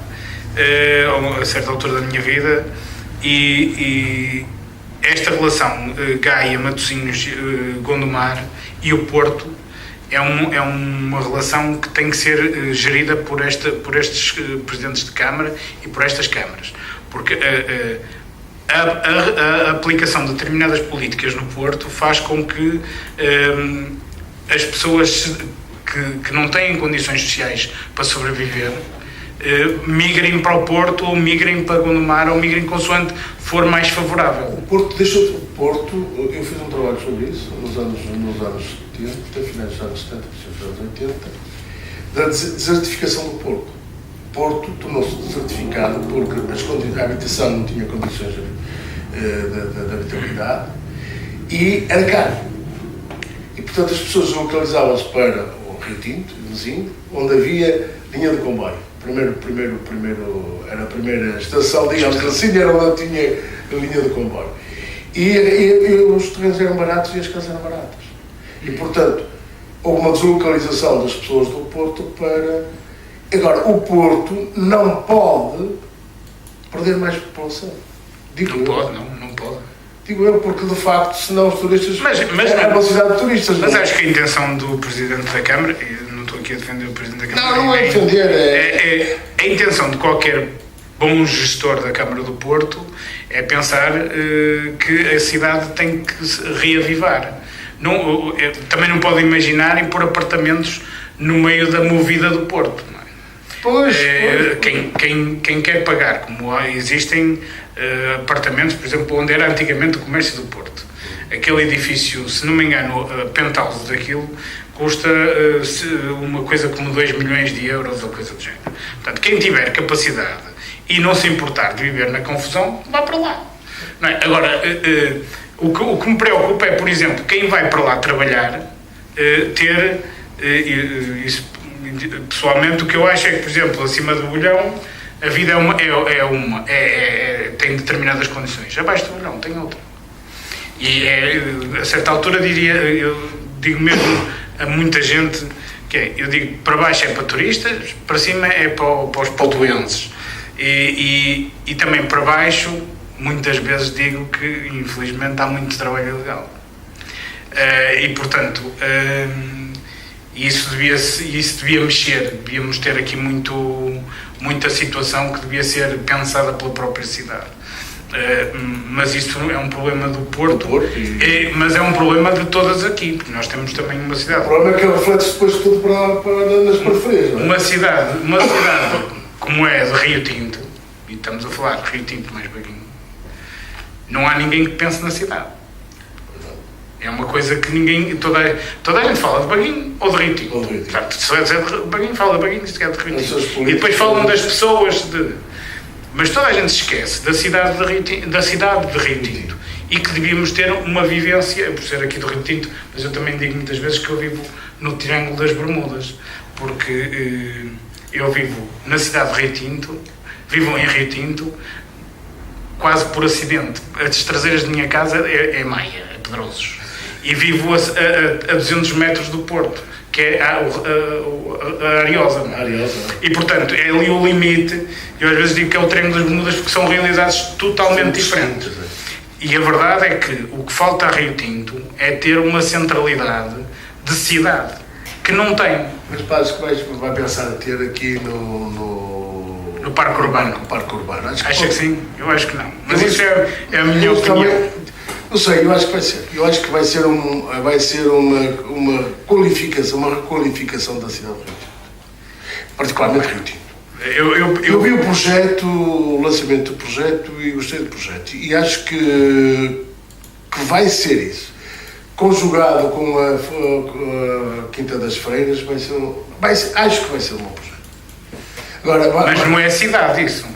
a certa altura da minha vida, e esta relação Gaia, Matosinhos, Gondomar e o Porto é uma relação que tem que ser gerida por estes presidentes de Câmara e por estas câmaras, porque a aplicação de determinadas políticas no Porto faz com que as pessoas que não têm condições sociais para sobreviver migrem para o Porto, ou migrem para Gondomar, ou migrem consoante for mais favorável. O Porto, eu fiz um trabalho sobre isso nos anos 70, até finais dos anos 70, dos anos 80, da desertificação do Porto. O Porto tornou-se desertificado porque a habitação não tinha condições de habitabilidade e era caro. E, portanto, as pessoas localizavam-se para o Rio Tinto, vizinho, onde havia linha de comboio. Era a primeira estação, digamos assim, era onde tinha a linha de comboio. E os terrenos eram baratos e as casas eram baratas. E, portanto, houve uma deslocalização das pessoas do Porto para... Agora, o Porto não pode perder mais população. Não pode. Digo eu, porque de facto, senão os turistas... Mas é uma cidade de turistas. Mas acho que a intenção do Presidente da Câmara, e não estou aqui a defender o Presidente da Câmara... Não é defender, a intenção de qualquer bom gestor da Câmara do Porto é pensar que a cidade tem que se reavivar. Também não pode imaginar em pôr apartamentos no meio da movida do Porto. Não é? Pois. Quem quer pagar, como existem apartamentos, por exemplo, onde era antigamente o comércio do Porto. Aquele edifício, se não me engano, a penthouse daquilo custa uma coisa como 2 milhões de euros ou coisa do género. Portanto, quem tiver capacidade e não se importar de viver na confusão, vá para lá. Não é? Agora, o que me preocupa é, por exemplo, quem vai para lá trabalhar, isso, pessoalmente, o que eu acho é que, por exemplo, acima do Bolhão, a vida tem determinadas condições. Abaixo do Bolhão tem outra. E a certa altura eu digo mesmo a muita gente que eu digo, para baixo é para turistas, para cima é para os portuenses. E também para baixo, muitas vezes digo que, infelizmente, há muito trabalho ilegal. E, portanto, isso devia mexer. Devíamos ter aqui muita situação que devia ser pensada pela própria cidade. Mas isto é um problema do Porto, mas é um problema de todas aqui, porque nós temos também uma cidade. O problema é que reflete-se depois tudo nas periferias, não é? Uma cidade como é de Rio Tinto, e estamos a falar de Rio Tinto mais Baguinho, não há ninguém que pense na cidade. É uma coisa que ninguém, toda a gente fala de Baguinho ou de Rio Tinto. Portanto, se é de Baguinho, fala de Baguinho, se é de Rio Tinto. E depois falam das pessoas Mas toda a gente se esquece da cidade de Rio Tinto e que devíamos ter uma vivência, por ser aqui do Rio Tinto, mas eu também digo muitas vezes que eu vivo no Triângulo das Bermudas, porque eu vivo na cidade de Rio Tinto, vivo em Rio Tinto, quase por acidente. As traseiras da minha casa é Maia, é Pedrosos, e vivo a 200 metros do Porto, que é a Ariosa. E, portanto, é ali o limite. Eu às vezes digo que é o Triângulo das Bermudas porque são realidades totalmente diferentes. E a verdade é que o que falta a Rio Tinto é ter uma centralidade de cidade, que não tem. Mas acho que vai pensar a ter aqui no Parque Urbano. Acha que sim? Eu acho que não. Mas isso é a minha opinião. Não sei, eu acho que vai ser. Eu acho que vai ser uma requalificação da cidade de Rio Tinto. Particularmente Rio Tinto. Eu vi o lançamento do projeto e gostei do projeto. E acho que vai ser isso. Conjugado com a Quinta das Freiras, acho que vai ser um bom projeto. Agora, mas não é cidade isso.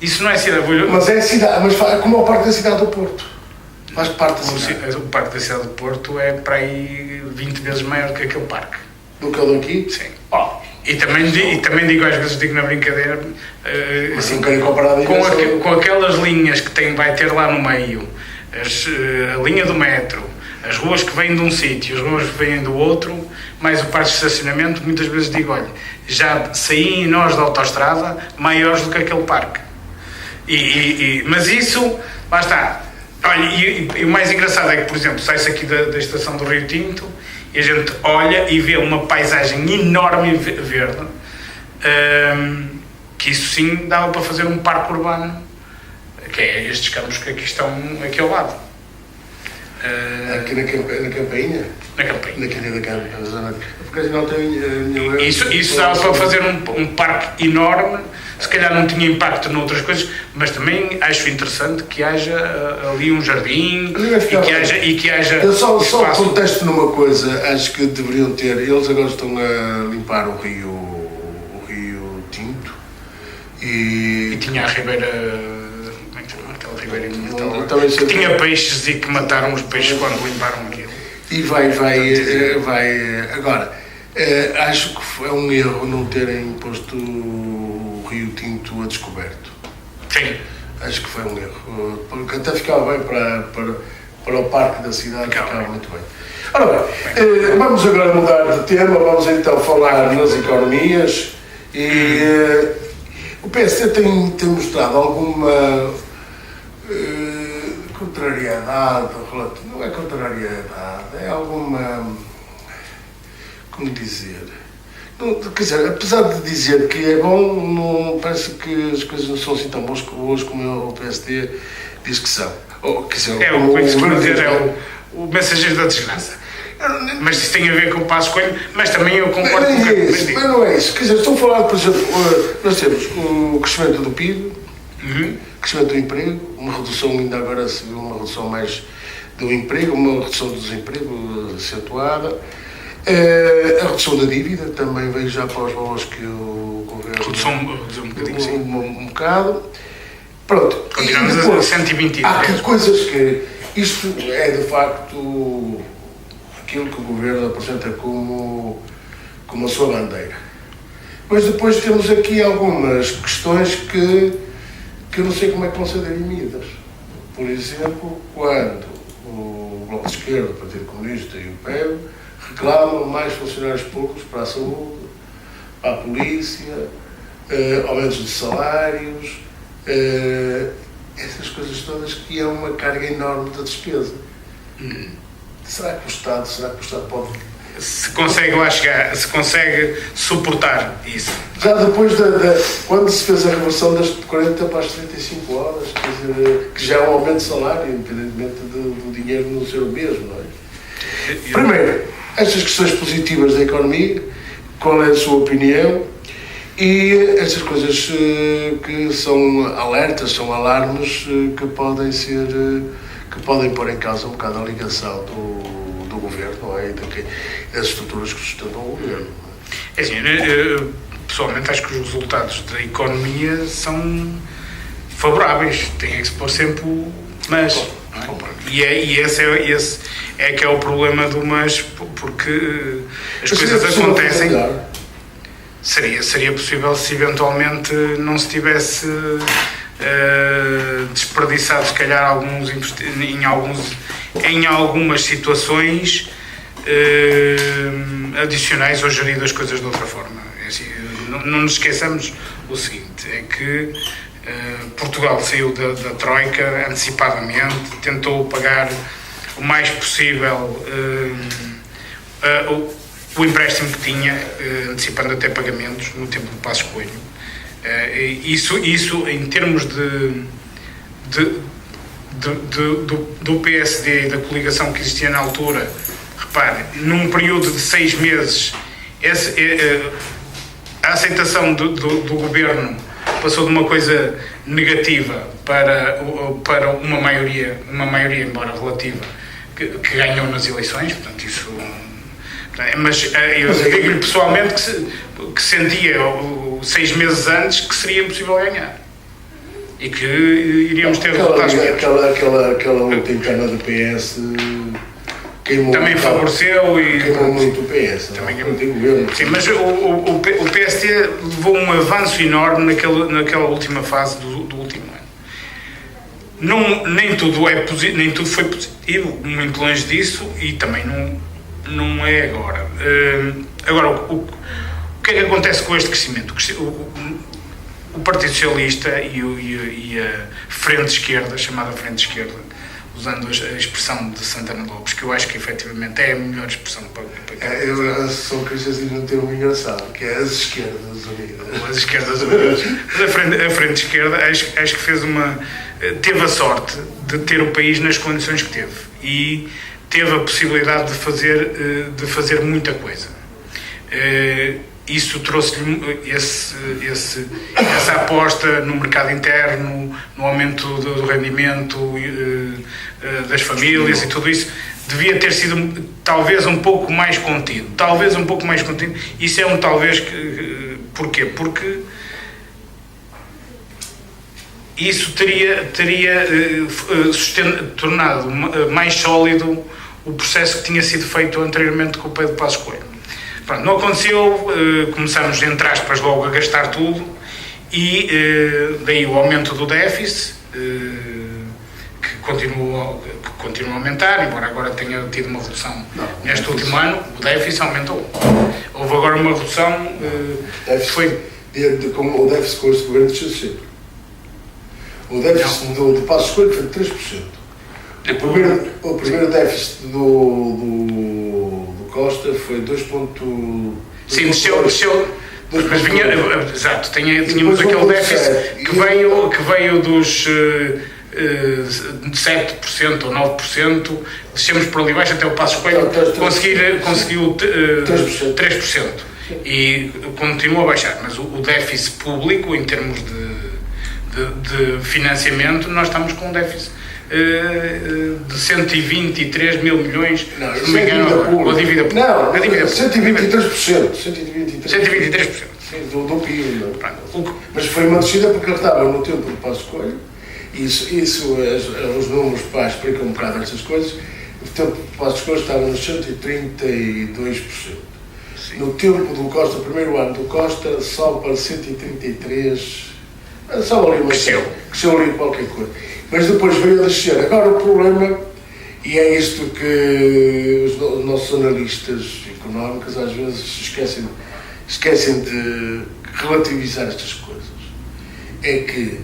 Isso não é cidade. Mas é cidade, mas como a parte da cidade do Porto. Faz parte da cidade. O parque da cidade do Porto é para aí 20 vezes maior que aquele parque. Do que o daqui? Sim. E também digo, às vezes digo na brincadeira, assim, com aquelas linhas que vai ter lá no meio, a linha do metro, as ruas que vêm de um sítio, as ruas que vêm do outro, mais o parque de estacionamento, muitas vezes digo, olha, já saí nós da autoestrada maiores do que aquele parque. Mas isso, lá está. Olha, e o mais engraçado é que, por exemplo, sai-se aqui da estação do Rio Tinto e a gente olha e vê uma paisagem enorme verde, que isso sim dava para fazer um parque urbano, que é estes campos que aqui estão aqui ao lado. Aqui na Campainha? Na Campainha. Na Quinta da Campainha, na zona de... Porque não tem... Isso dava para fazer um parque enorme. Se calhar não tinha impacto noutras coisas, mas também acho interessante que haja ali um jardim e que haja eu só protesto numa coisa, acho que deveriam ter, eles agora estão a limpar o Rio Tinto e tinha a Ribeira, como é que chama aquela ribeirinha que tinha peixes e que mataram os peixes quando limparam aquilo. E vai agora, acho que é um erro não terem posto Rio Tinto a descoberto. Sim. Acho que foi um erro, porque até ficava bem para o parque da cidade, ficava muito bem. Ora bem, vamos agora mudar de tema, vamos então falar nas economias e o PSD tem mostrado alguma contrariedade, não é contrariedade, é alguma, como dizer... Quer dizer, apesar de dizer que é bom, não, parece que as coisas não são assim tão boas como o PSD diz que são. Ou, quer dizer, o mensageiro da desgraça. Mas isso tem a ver com o Passos Coelho, mas também eu concordo com o que mas não é isso. Quer dizer, estou a falar, por exemplo, nós temos o crescimento do PIB, crescimento do emprego, uma redução, ainda agora se viu uma redução mais do emprego, uma redução do desemprego acentuada. A redução da dívida também veio já para os valores que o governo... Redução um bocadinho, sim. Um bocado. Pronto. Continuamos a 123. Há coisas que... Isto é, de facto, aquilo que o governo apresenta como a sua bandeira. Mas depois temos aqui algumas questões que eu não sei como é que vão ser dirimidas. Por exemplo, quando o Bloco de Esquerda, o Partido Comunista e o PEV reclamam mais funcionários públicos para a saúde, para a polícia, aumentos de salários, essas coisas todas que é uma carga enorme da despesa. Será que o Estado pode se consegue lá chegar, se consegue suportar isso. Já depois quando se fez a reversão das 40 para as 35 horas, quer dizer, que já é um aumento de salário, independentemente do dinheiro não ser o mesmo, não é? Primeiro, estas questões positivas da economia, qual é a sua opinião? E estas coisas que são alertas, são alarmes que podem pôr em causa um bocado a ligação do governo, não é? E das estruturas que sustentam o governo. É assim, pessoalmente acho que os resultados da economia são favoráveis, tem que se pôr sempre o mas. E esse é que é o problema do mas, porque as coisas acontecem. Seria possível se eventualmente não se tivesse desperdiçado, se calhar, em algumas situações adicionais ou gerido as coisas de outra forma. Assim, não nos esqueçamos o seguinte, é que Portugal saiu da Troika antecipadamente, tentou pagar o mais possível o empréstimo que tinha, antecipando até pagamentos no tempo do Passos Coelho. Isso em termos do PSD e da coligação que existia na altura, repare, num período de 6 meses, a aceitação do governo passou de uma coisa negativa para uma maioria, embora relativa, que ganhou nas eleições, portanto isso... Mas eu digo-lhe pessoalmente que sentia 6 meses antes que seria impossível ganhar e que iríamos ter resultados. Aquela luta interna do PS queimou também favoreceu e queimou muito o PS. Também sim, mas o PST levou um avanço enorme naquela última fase do último ano. Nem tudo foi positivo, muito longe disso, e também não é agora. Agora, o que é que acontece com este crescimento? O Partido Socialista e a Frente Esquerda, chamada Frente Esquerda, usando a expressão de Santana Lopes, que eu acho que efetivamente é a melhor expressão para eu sou cristãozinho não ter um engraçado, que é as esquerdas unidas. As esquerdas unidas. Mas a Frente Esquerda acho que teve a sorte de ter o país nas condições que teve e teve a possibilidade de fazer muita coisa. Isso trouxe-lhe essa aposta no mercado interno, no aumento do rendimento das famílias e tudo isso. Devia ter sido talvez um pouco mais contido. Isso é um talvez porquê? Porque isso teria tornado mais sólido o processo que tinha sido feito anteriormente com o Pedro Passos Coelho. Pronto, não aconteceu, começamos, entre aspas, logo a gastar tudo e daí o aumento do déficit, que continua a aumentar, embora agora tenha tido uma redução neste último ano, o déficit aumentou. Houve agora uma redução, como o déficit com este governo desceu sempre. O déficit do Passos Coelho foi de 3%. O primeiro déficit do Costa foi 2. Sim, desceu. Mas vinha, exato, tínhamos aquele déficit que veio dos 7% ou 9%, descemos por ali baixo até o Passos Coelho conseguiu 3%. E continua a baixar, mas o déficit público, em termos de financiamento, nós estamos com um déficit de 123 mil milhões, não me engano, ou dívida pública. Não, a dívida 123%. 123%. Do PIB. Mas foi uma descida porque ele estava no tempo do Passos Coelho. Isso os números explicam um bocado estas coisas. O tempo do Passos Coelho estava nos 132%. Sim. No tempo do Costa, o primeiro ano do Costa, sobe para 133%. Só ali uma cresceu ali qualquer coisa. Mas depois veio a descer. Agora o problema, e é isto que os nossos analistas económicos às vezes esquecem de relativizar estas coisas, é que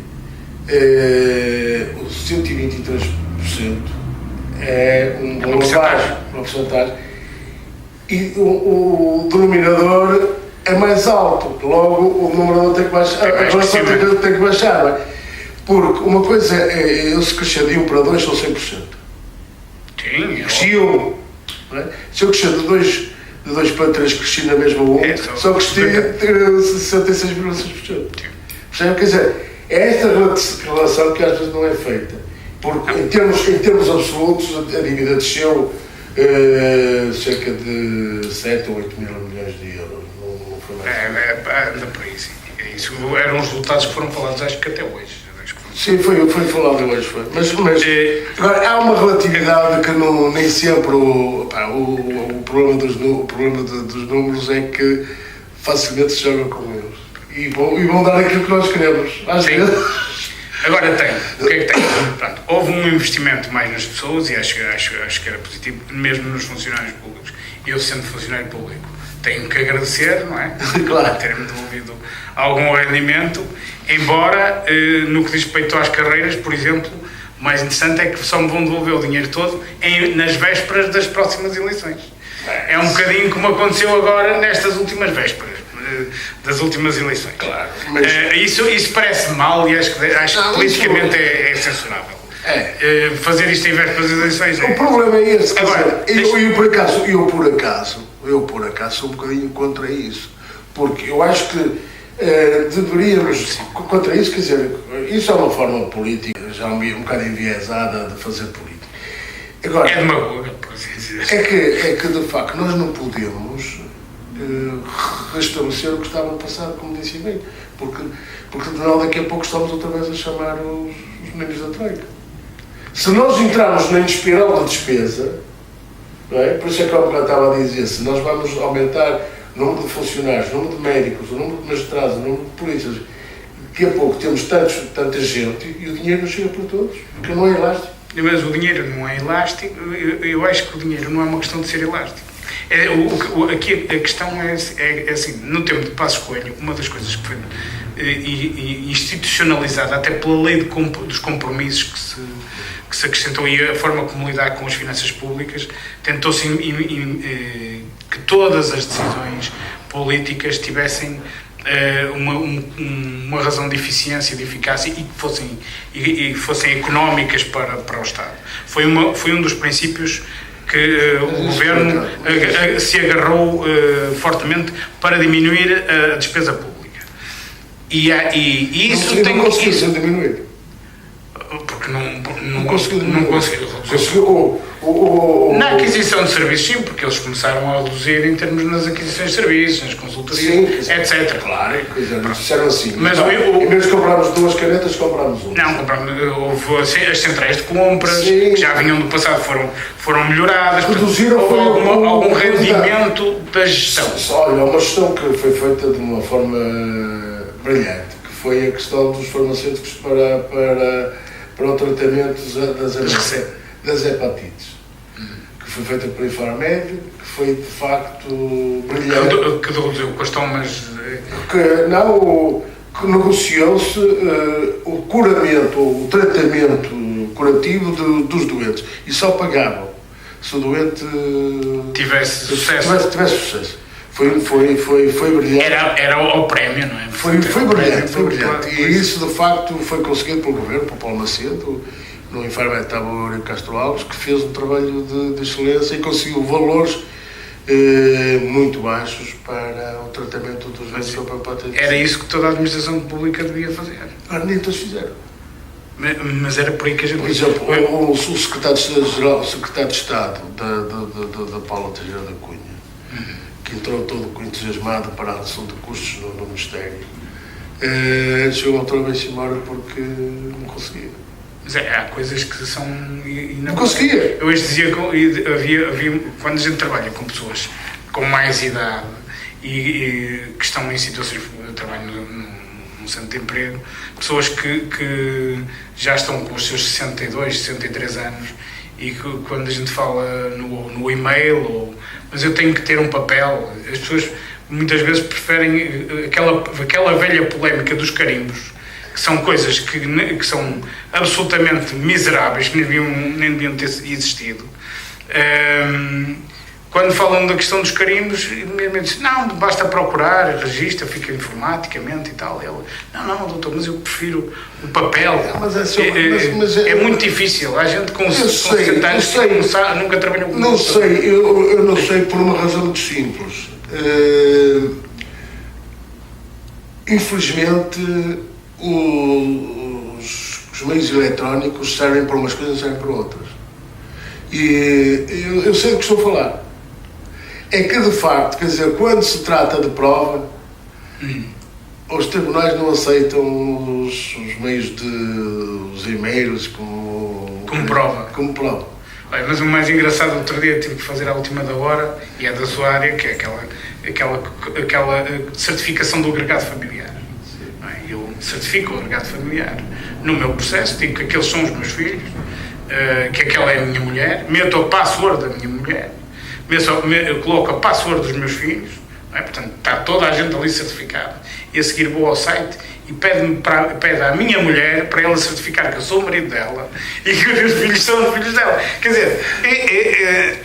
os 123% é uma porcentagem e o denominador é mais alto, logo o numerador tem que baixar, a relação tem que baixar, não é? Porque uma coisa é eu se crescer de 1 para 2 são 100%. Sim, cresci 1. Não é? Se eu crescer de 2 para 3, cresci na mesma 1, só cresci 66,6%. Quer dizer, é esta relação que às vezes não é feita. Porque em termos absolutos a dívida desceu cerca de 7 ou 8 mil milhões de euros. Não foi mais. Anda por aí, sim. Isso eram os resultados que foram falados, acho que até hoje. Sim, foi falado hoje. Mas agora, há uma relatividade que nem sempre o problema dos números é que facilmente se joga com eles. E vão dar aquilo que nós queremos. Às vezes. Agora o que é que tem? Pronto, houve um investimento mais nas pessoas e acho que era positivo, mesmo nos funcionários públicos. Eu, sendo funcionário público, tenho que agradecer, não é? Claro. Ter-me devolvido algum rendimento, embora, no que diz respeito às carreiras, por exemplo, o mais interessante é que só me vão devolver o dinheiro todo nas vésperas das próximas eleições. É um bocadinho como aconteceu agora nestas últimas vésperas das últimas eleições. Claro. Mas isso parece mal e acho que politicamente é censurável. Fazer isto em vésperas das eleições. O problema é esse. Agora, eu por acaso sou um bocadinho contra isso. Porque eu acho que deveríamos, contra isso, quer dizer, isso é uma forma política, já um bocado enviesada de fazer política. Agora, é demagoga, por assim dizer. É que de facto nós não podemos restabelecer o que estava no passado, como disse bem, porque daqui a pouco estamos outra vez a chamar os meninos da Troika. Se nós entrarmos na espiral de despesa, não é? Por isso é que eu estava a dizer, se nós vamos aumentar o número de funcionários, o número de médicos, o número de magistrados, o número de polícias, daqui a pouco temos tanta gente e o dinheiro não chega para todos, porque não é elástico. Mas o dinheiro não é elástico, eu acho que o dinheiro não é uma questão de ser elástico. Aqui a questão é assim, no tempo de Passos Coelho, uma das coisas que foi institucionalizada até pela lei dos compromissos que se acrescentou e a forma como lidar com as finanças públicas, tentou-se que todas as decisões políticas tivessem uma razão de eficiência, de eficácia e que fossem económicas para o Estado. Foi um dos princípios que o Governo se agarrou fortemente para diminuir a despesa pública. E isso não conseguiu diminuir. Porque não conseguiu. Na aquisição de serviços, sim, porque eles começaram a reduzir em termos nas aquisições de serviços, nas consultorias, etc. Claro, disseram assim. Mas em vez de comprarmos 2 canetas, comprámos uma. Não, houve as centrais de compras, que já vinham do passado, foram melhoradas. Reduziram algum rendimento da gestão. Olha, uma gestão que foi feita de uma forma brilhante, que foi a questão dos farmacêuticos para o tratamento das hepatites, que foi feita por Infarmed, que foi de facto brilhante. Que reduziu o custo, mas... Que negociou-se o curamento, o tratamento curativo dos doentes, e só pagavam se o doente tivesse sucesso. Foi brilhante. Era o prémio, não é? Foi brilhante. E isso, de facto, foi conseguido pelo Governo, pelo Paulo Macedo. No Infarmed estava o Eurico Castro Alves, que fez um trabalho de excelência e conseguiu valores muito baixos para o tratamento dos doentes com hepatite. Era isso que toda a administração pública devia fazer. Agora nem todos fizeram. Mas era por aí que a gente... Por exemplo, o secretário de Estado da Paula Teixeira da Cunha, que entrou todo entusiasmado para a redução de custos no Ministério, chegou outra vez embora porque não conseguia. Mas há coisas que são... Não conseguia! Eu hoje dizia que havia, quando a gente trabalha com pessoas com mais idade e que estão em situações... Eu trabalho num centro de emprego, pessoas que já estão com os seus 62, 63 anos e que quando a gente fala no e-mail, mas eu tenho que ter um papel, as pessoas muitas vezes preferem aquela velha polémica dos carimbos, que são coisas que são absolutamente miseráveis, que nem deviam ter existido. quando falam da questão dos carimbos, me disse, não, basta procurar, registra, fica informaticamente e tal. Ele, não, doutor, mas eu prefiro o papel. É muito difícil. Há gente com 60 anos que nunca trabalhou com isso. Eu não sei por uma razão muito simples. Infelizmente, os meios eletrónicos servem para umas coisas e servem para outras. E eu sei do que estou a falar. É que, de facto, quer dizer, quando se trata de prova, os tribunais não aceitam os meios os e-mails como prova. Olha, mas o mais engraçado, outro dia tive que fazer à última da hora, e é da sua área, que é aquela certificação do agregado familiar. Não é? Eu certifico o agregado familiar no meu processo, digo que aqueles são os meus filhos, que aquela é a minha mulher, meto a password da minha mulher, eu coloco a password dos meus filhos, não é? Portanto está toda a gente ali certificada, e a seguir vou ao site e pede à minha mulher para ela certificar que eu sou o marido dela e que os meus filhos são os filhos dela. Quer dizer, é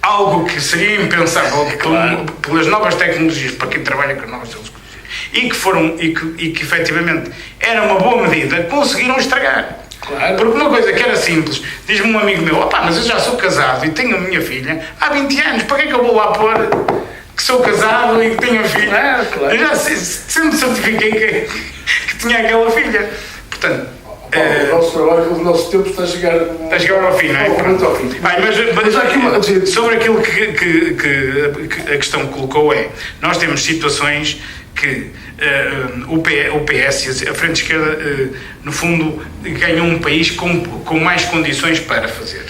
algo que seria impensável, claro, pelas novas tecnologias, para quem trabalha com novas tecnologias, e que efetivamente era uma boa medida, conseguiram estragar. Claro. Porque uma coisa que era simples, diz-me um amigo meu, mas eu já sou casado e tenho a minha filha há 20 anos, para que é que eu vou lá pôr que sou casado e que tenho a filha? Claro. Eu já sempre certifiquei que tinha aquela filha. Portanto, o nosso trabalho, o nosso tempo está a chegar ao fim, não é? Ao fim. Mas aqui sobre aquilo que a questão que colocou nós temos situações que o PS, a Frente Esquerda, no fundo, ganhou um país com mais condições para fazer.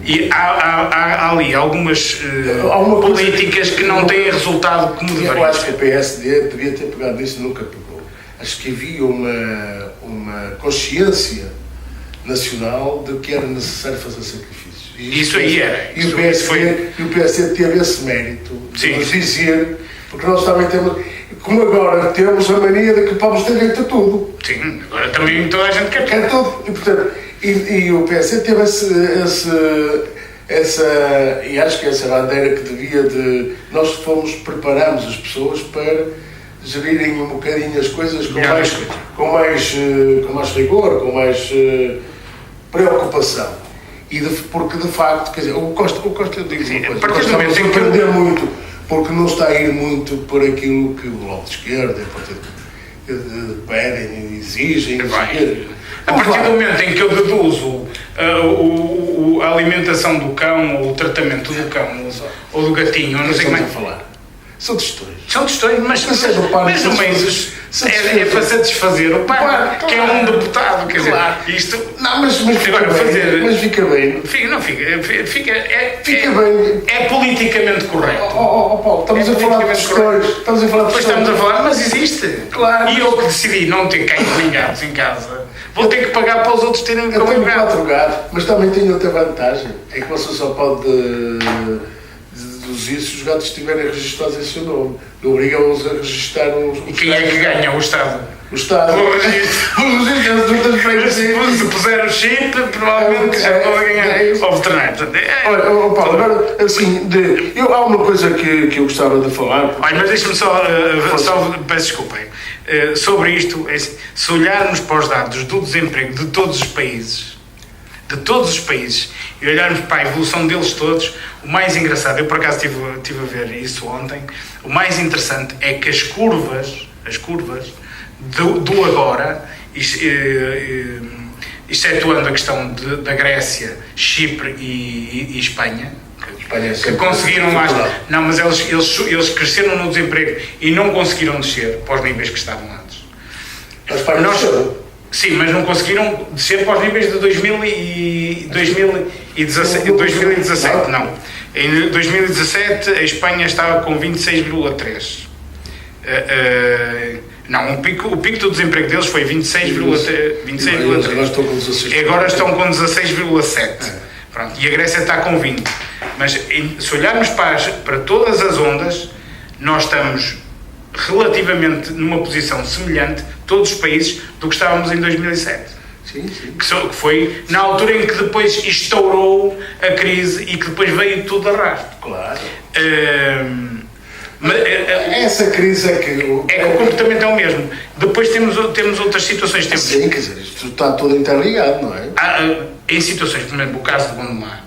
E há ali algumas políticas que não têm resultado como deveriam. Eu acho que o PSD devia ter pegado nisso e nunca pegou. Acho que havia uma consciência nacional de que era necessário fazer sacrifícios. Isso aí era. E o PSD teve esse mérito de nos dizer, porque nós também temos, como agora temos a mania de que vamos ter direito a tudo. Sim, agora também toda a gente quer tudo. E, portanto, e o PSD teve essa, e acho que essa bandeira que devia de, nós preparamos as pessoas para gerirem um bocadinho as coisas com mais rigor, com mais preocupação. Porque de facto, quer dizer, o Costa diz uma coisa, o Costa tem que aprender muito, porque não está a ir muito por aquilo que o Bloco de Esquerda pedem e exigem. A partir do momento em que eu deduzo a alimentação do cão, ou o tratamento do cão, ou do gatinho, não sei como é que falar. São testões, mas no meio é para satisfazer o PAN, que é um deputado, quer dizer, isto... Não, mas fica bem. Fica bem. É politicamente correto. Paulo, estamos a falar de questões. Estamos a falar, mas existe. Claro. E eu que decidi não ter cães nem gatos em casa, vou ter que pagar para os outros terem cão e gato. Eu tenho 4 gatos, mas também tenho outra vantagem, é que você só pode deduzir se os gatos estiverem registrados em seu nome. Obrigam-os a registrar os... E quem é que ganha? O Estado? O Estado. Se puser o chip, provavelmente já vou ganhar ao veterinário. Olha, Paulo, agora, assim, há uma coisa que eu gostava de falar. Olha, mas deixa-me só peço desculpa. Sobre isto, se olharmos para os dados do desemprego de todos os países, e olharmos para a evolução deles todos, o mais engraçado, eu por acaso estive a ver isso ontem, o mais interessante é que as curvas do agora, excetuando a questão da Grécia, Chipre e Espanha, que conseguiram mais... Não, mas eles cresceram no desemprego e não conseguiram descer para os níveis que estavam antes. Sim, mas não conseguiram descer para os níveis de 2017, não. Em 2017 a Espanha estava com 26,3. Não, o pico do desemprego deles foi 26,3. Agora estão com 16,7. Pronto, e a Grécia está com 20. Mas se olharmos para todas as ondas, nós estamos relativamente numa posição semelhante, todos os países, do que estávamos em 2007. Sim. Que foi na altura em que depois estourou a crise e que depois veio tudo de arrasto. Claro. Mas, essa crise é que o comportamento é o mesmo. Depois temos outras situações. Sim, quer dizer, isto está tudo interligado, não é? Em situações, por exemplo, o caso de Gondomar,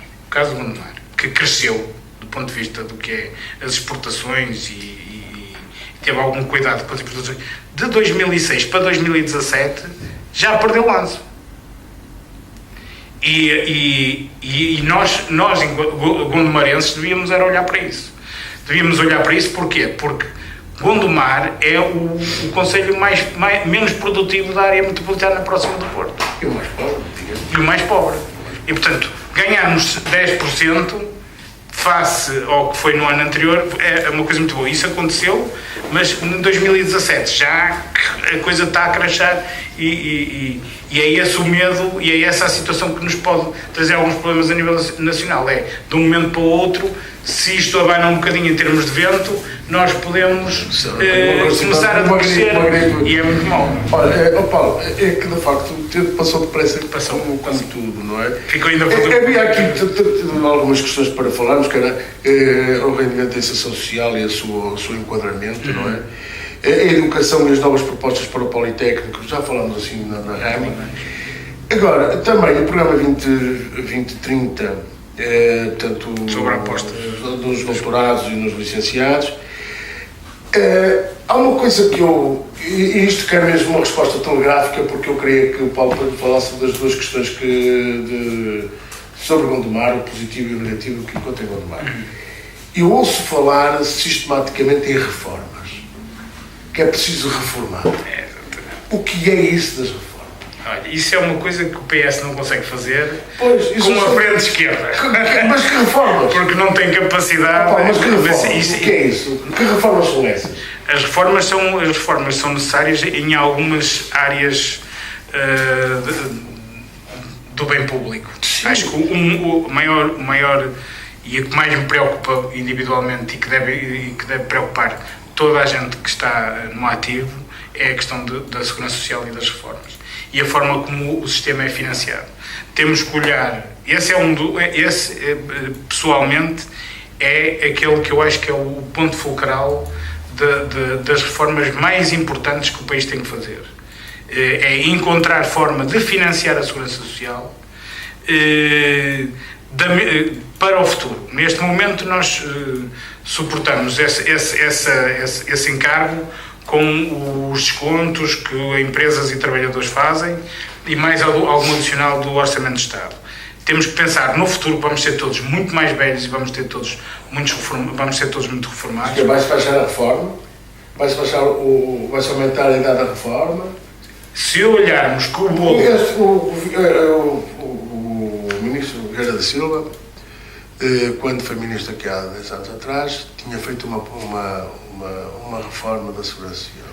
que cresceu do ponto de vista do que é as exportações e teve algum cuidado com as exportações, de 2006 para 2017 já perdeu lanço. E nós gondomarenses, devíamos era olhar para isso. Porquê? Porque Gondomar é o concelho menos produtivo da área metropolitana próxima do Porto. E o mais pobre, digamos. E o mais pobre. E, portanto, ganharmos 10% face ao que foi no ano anterior é uma coisa muito boa. Isso aconteceu, mas em 2017 já a coisa está a crashar e é esse o medo e é essa a situação que nos pode trazer alguns problemas a nível nacional. É, de um momento para o outro, se isto abana um bocadinho em termos de vento, nós podemos começar a decrescer e é muito mau. Olha, Paulo, é que de facto o tempo passou depressa, como tudo, não é? Ficou ainda havia aqui algumas questões para falarmos, que era o rendimento da inserção social e o seu enquadramento, não é? A educação e as novas propostas para o Politécnico, já falámos assim na rama. Agora, também o programa 2030, portanto, sobre a aposta nos doutorados e nos licenciados, há uma coisa que e isto quer mesmo uma resposta telegráfica, porque eu queria que o Paulo falasse das duas questões sobre Gondomar, o positivo e o negativo que encontra em Gondomar. Eu ouço falar sistematicamente em reformas, que é preciso reformar. O que é isso das reformas? Olha, isso é uma coisa que o PS não consegue fazer com a frente esquerda. Mas que reformas? Porque não tem capacidade. Mas que reformas? O que é isso? Que reformas são essas? As reformas são necessárias em algumas áreas do bem público. Sim. Acho que o maior e o que mais me preocupa individualmente e que deve preocupar toda a gente que está no ativo é a questão da segurança social e das reformas. E a forma como o sistema é financiado. Temos que olhar, pessoalmente, é aquele que eu acho que é o ponto fulcral das reformas mais importantes que o país tem que fazer. É encontrar forma de financiar a segurança social para o futuro. Neste momento nós suportamos esse encargo com os descontos que empresas e trabalhadores fazem e mais algum adicional do Orçamento de Estado. Temos que pensar no futuro, vamos ser todos muito mais velhos e vamos ser todos muito reformados. Vai-se baixar a reforma? Vai-se aumentar a idade da reforma? Se olharmos com o bolo... O ministro Vieira da Silva, quando foi ministro aqui há 10 anos atrás, tinha feito uma reforma da segurança social.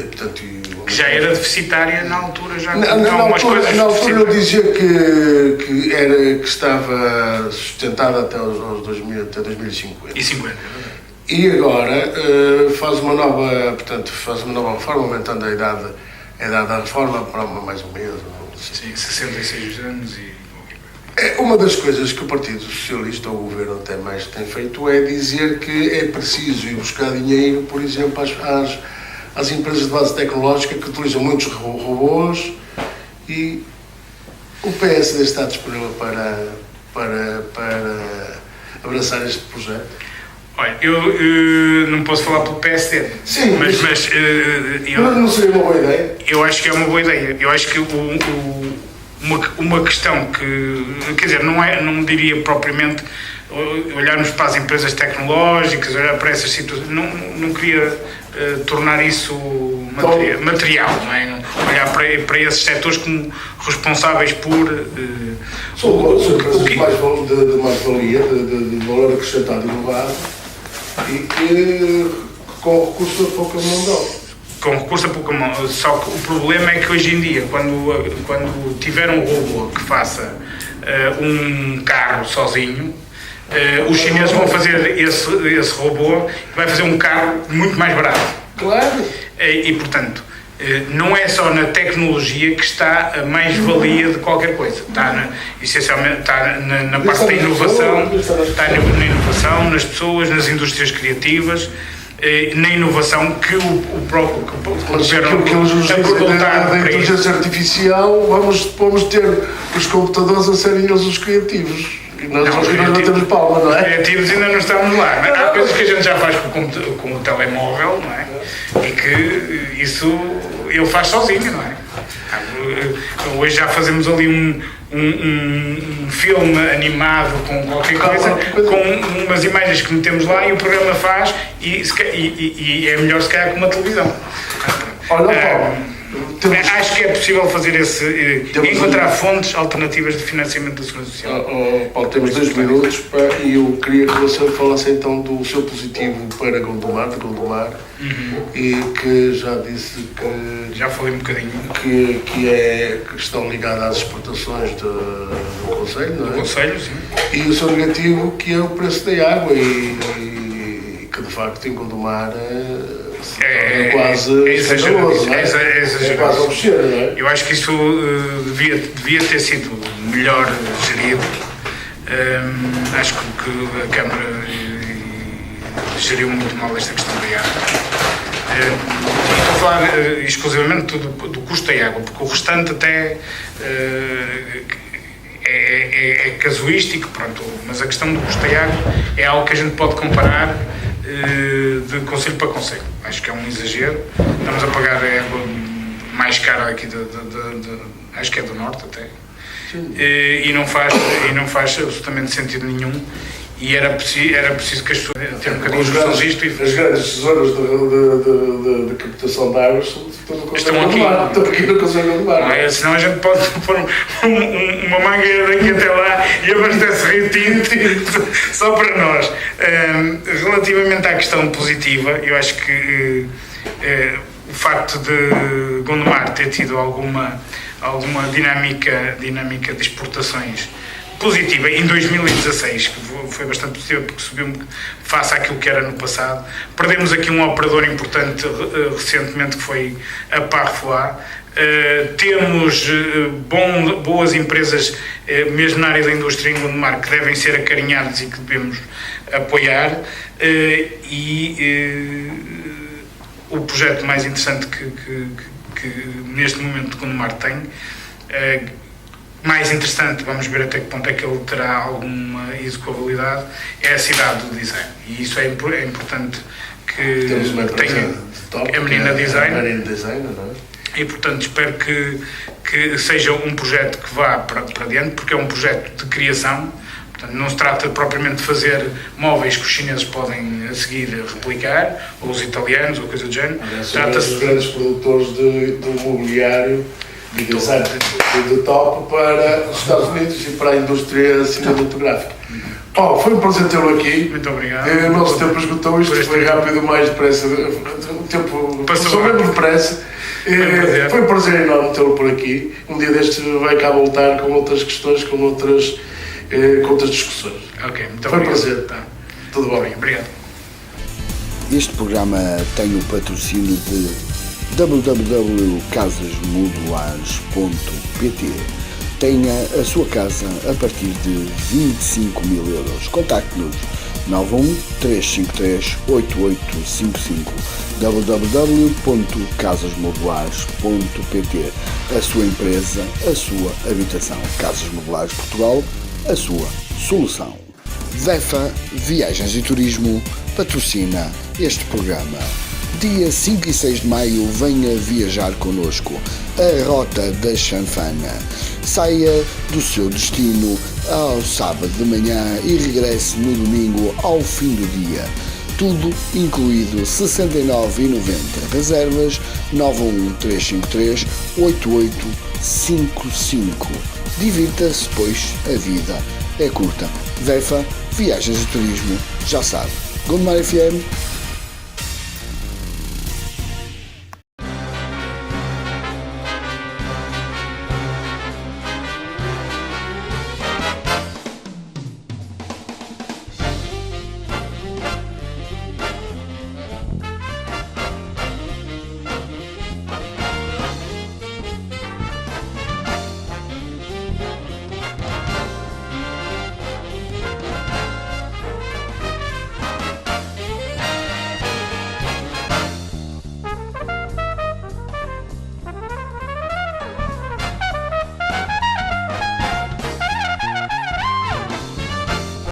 Portanto, que já era deficitária na altura, já na altura ele dizia que estava sustentada até 2050. E 50. E agora faz uma nova reforma, aumentando a idade da reforma para mais um mês. Sim, 66 anos e... Uma das coisas que o Partido Socialista, ou o Governo até mais, tem feito é dizer que é preciso ir buscar dinheiro, por exemplo, às empresas de base tecnológica que utilizam muitos robôs, e o PSD está disponível para abraçar este projeto. Olha, eu não posso falar pelo PSD. Sim, mas não seria uma boa ideia? Eu acho que é uma boa ideia. Eu acho que uma questão que, quer dizer, não diria propriamente olharmos para as empresas tecnológicas, olhar para essas situações, não queria tornar isso material, não é? Olhar para esses setores como responsáveis por... São empresas de mais-valia, de valor acrescentado elevado, e que com recurso a pouca mão de obra. Com recurso a pouca mão, só que o problema é que hoje em dia, quando tiver um robô que faça um carro sozinho, os chineses vão fazer esse robô e vai fazer um carro muito mais barato. Claro. E portanto, não é só na tecnologia que está a mais-valia de qualquer coisa. Está essencialmente está na parte da inovação, está na inovação, nas pessoas, nas indústrias criativas, na inovação que o próprio governo da inteligência artificial, vamos ter os computadores a serem eles os criativos. E nós não temos palma, não é? Criativos ainda não estamos lá. Há coisas que a gente já faz com o telemóvel, não é? E que isso ele faz sozinho, não é? Hoje já fazemos ali um filme animado com qualquer coisa, com umas imagens que metemos lá e o programa faz e é melhor se calhar que uma televisão. Olha, acho que é possível fazer encontrar fontes alternativas de financiamento da Segurança Social. Paulo, temos 2 minutos e eu queria que você falasse então do seu positivo para Gondomar, e que já disse que... Já falei um bocadinho. Que estão ligadas às exportações do Conselho, não é? Do Conselho, sim. E o seu negativo, que é o preço da água e que de facto em Gondomar é quase exagerado, não é? É quase obsceno, não é? Eu acho que isso devia ter sido melhor gerido. Acho que a Câmara geriu muito mal esta questão da água. Estou a falar exclusivamente do custo da água, porque o restante até é casuístico, pronto, mas a questão do custo da água é algo que a gente pode comparar de concelho para concelho. Acho que é um exagero. Estamos a pagar a água mais cara aqui, acho que é do Norte até, e não faz absolutamente sentido nenhum. E era preciso que as pessoas tenham um bocadinho de registro. As grandes tesouras de captação de água estão aqui no Conselho de Gondomar. Senão a gente pode pôr uma mangueira daqui até lá e abastece Rio Tinto só para nós. Relativamente à questão positiva, eu acho que o facto de Gondomar ter tido alguma dinâmica de exportações positiva em 2016, que foi bastante positiva porque subiu face àquilo que era no passado. Perdemos aqui um operador importante recentemente, que foi a Parfois. Temos boas empresas, mesmo na área da indústria em Gondomar, que devem ser acarinhadas e que devemos apoiar. O projeto mais interessante que neste momento Gondomar tem, mais interessante, vamos ver até que ponto é que ele terá alguma execuabilidade, é a cidade do design. E isso é importante que tenha a menina design. Não é? E portanto espero que seja um projeto que vá para diante, porque é um projeto de criação. Portanto, não se trata propriamente de fazer móveis que os chineses podem a seguir replicar, ou os italianos, ou coisa do género. Trata-se dos grandes produtores de mobiliário e design de top para os Estados Unidos e para a indústria cinematográfica. Foi um prazer tê-lo aqui. Muito obrigado. O nosso tempo esgotou, isto foi rápido, mais depressa. O tempo passou mesmo depressa. Foi um prazer enorme tê-lo por aqui. Um dia destes vai cá voltar com outras questões, com outras discussões. Ok, muito foi obrigado. Um prazer. Tá. Tudo bom. Obrigado. Este programa tem o patrocínio de www.casasmodulares.pt. Tenha a sua casa a partir de 25 mil euros. Contacte-nos 91 353 8855 www.casasmodulares.pt. A sua empresa, a sua habitação. Casas Modulares Portugal, a sua solução. VEFA Viagens e Turismo patrocina este programa. Dia 5 e 6 de maio venha viajar connosco a Rota da Chanfana. Saia do seu destino ao sábado de manhã e regresse no domingo ao fim do dia. Tudo incluído, 69,90. Reservas 91353 8855. Divirta-se, pois a vida é curta. VEFA Viagens e Turismo, já sabe. Gondomar FM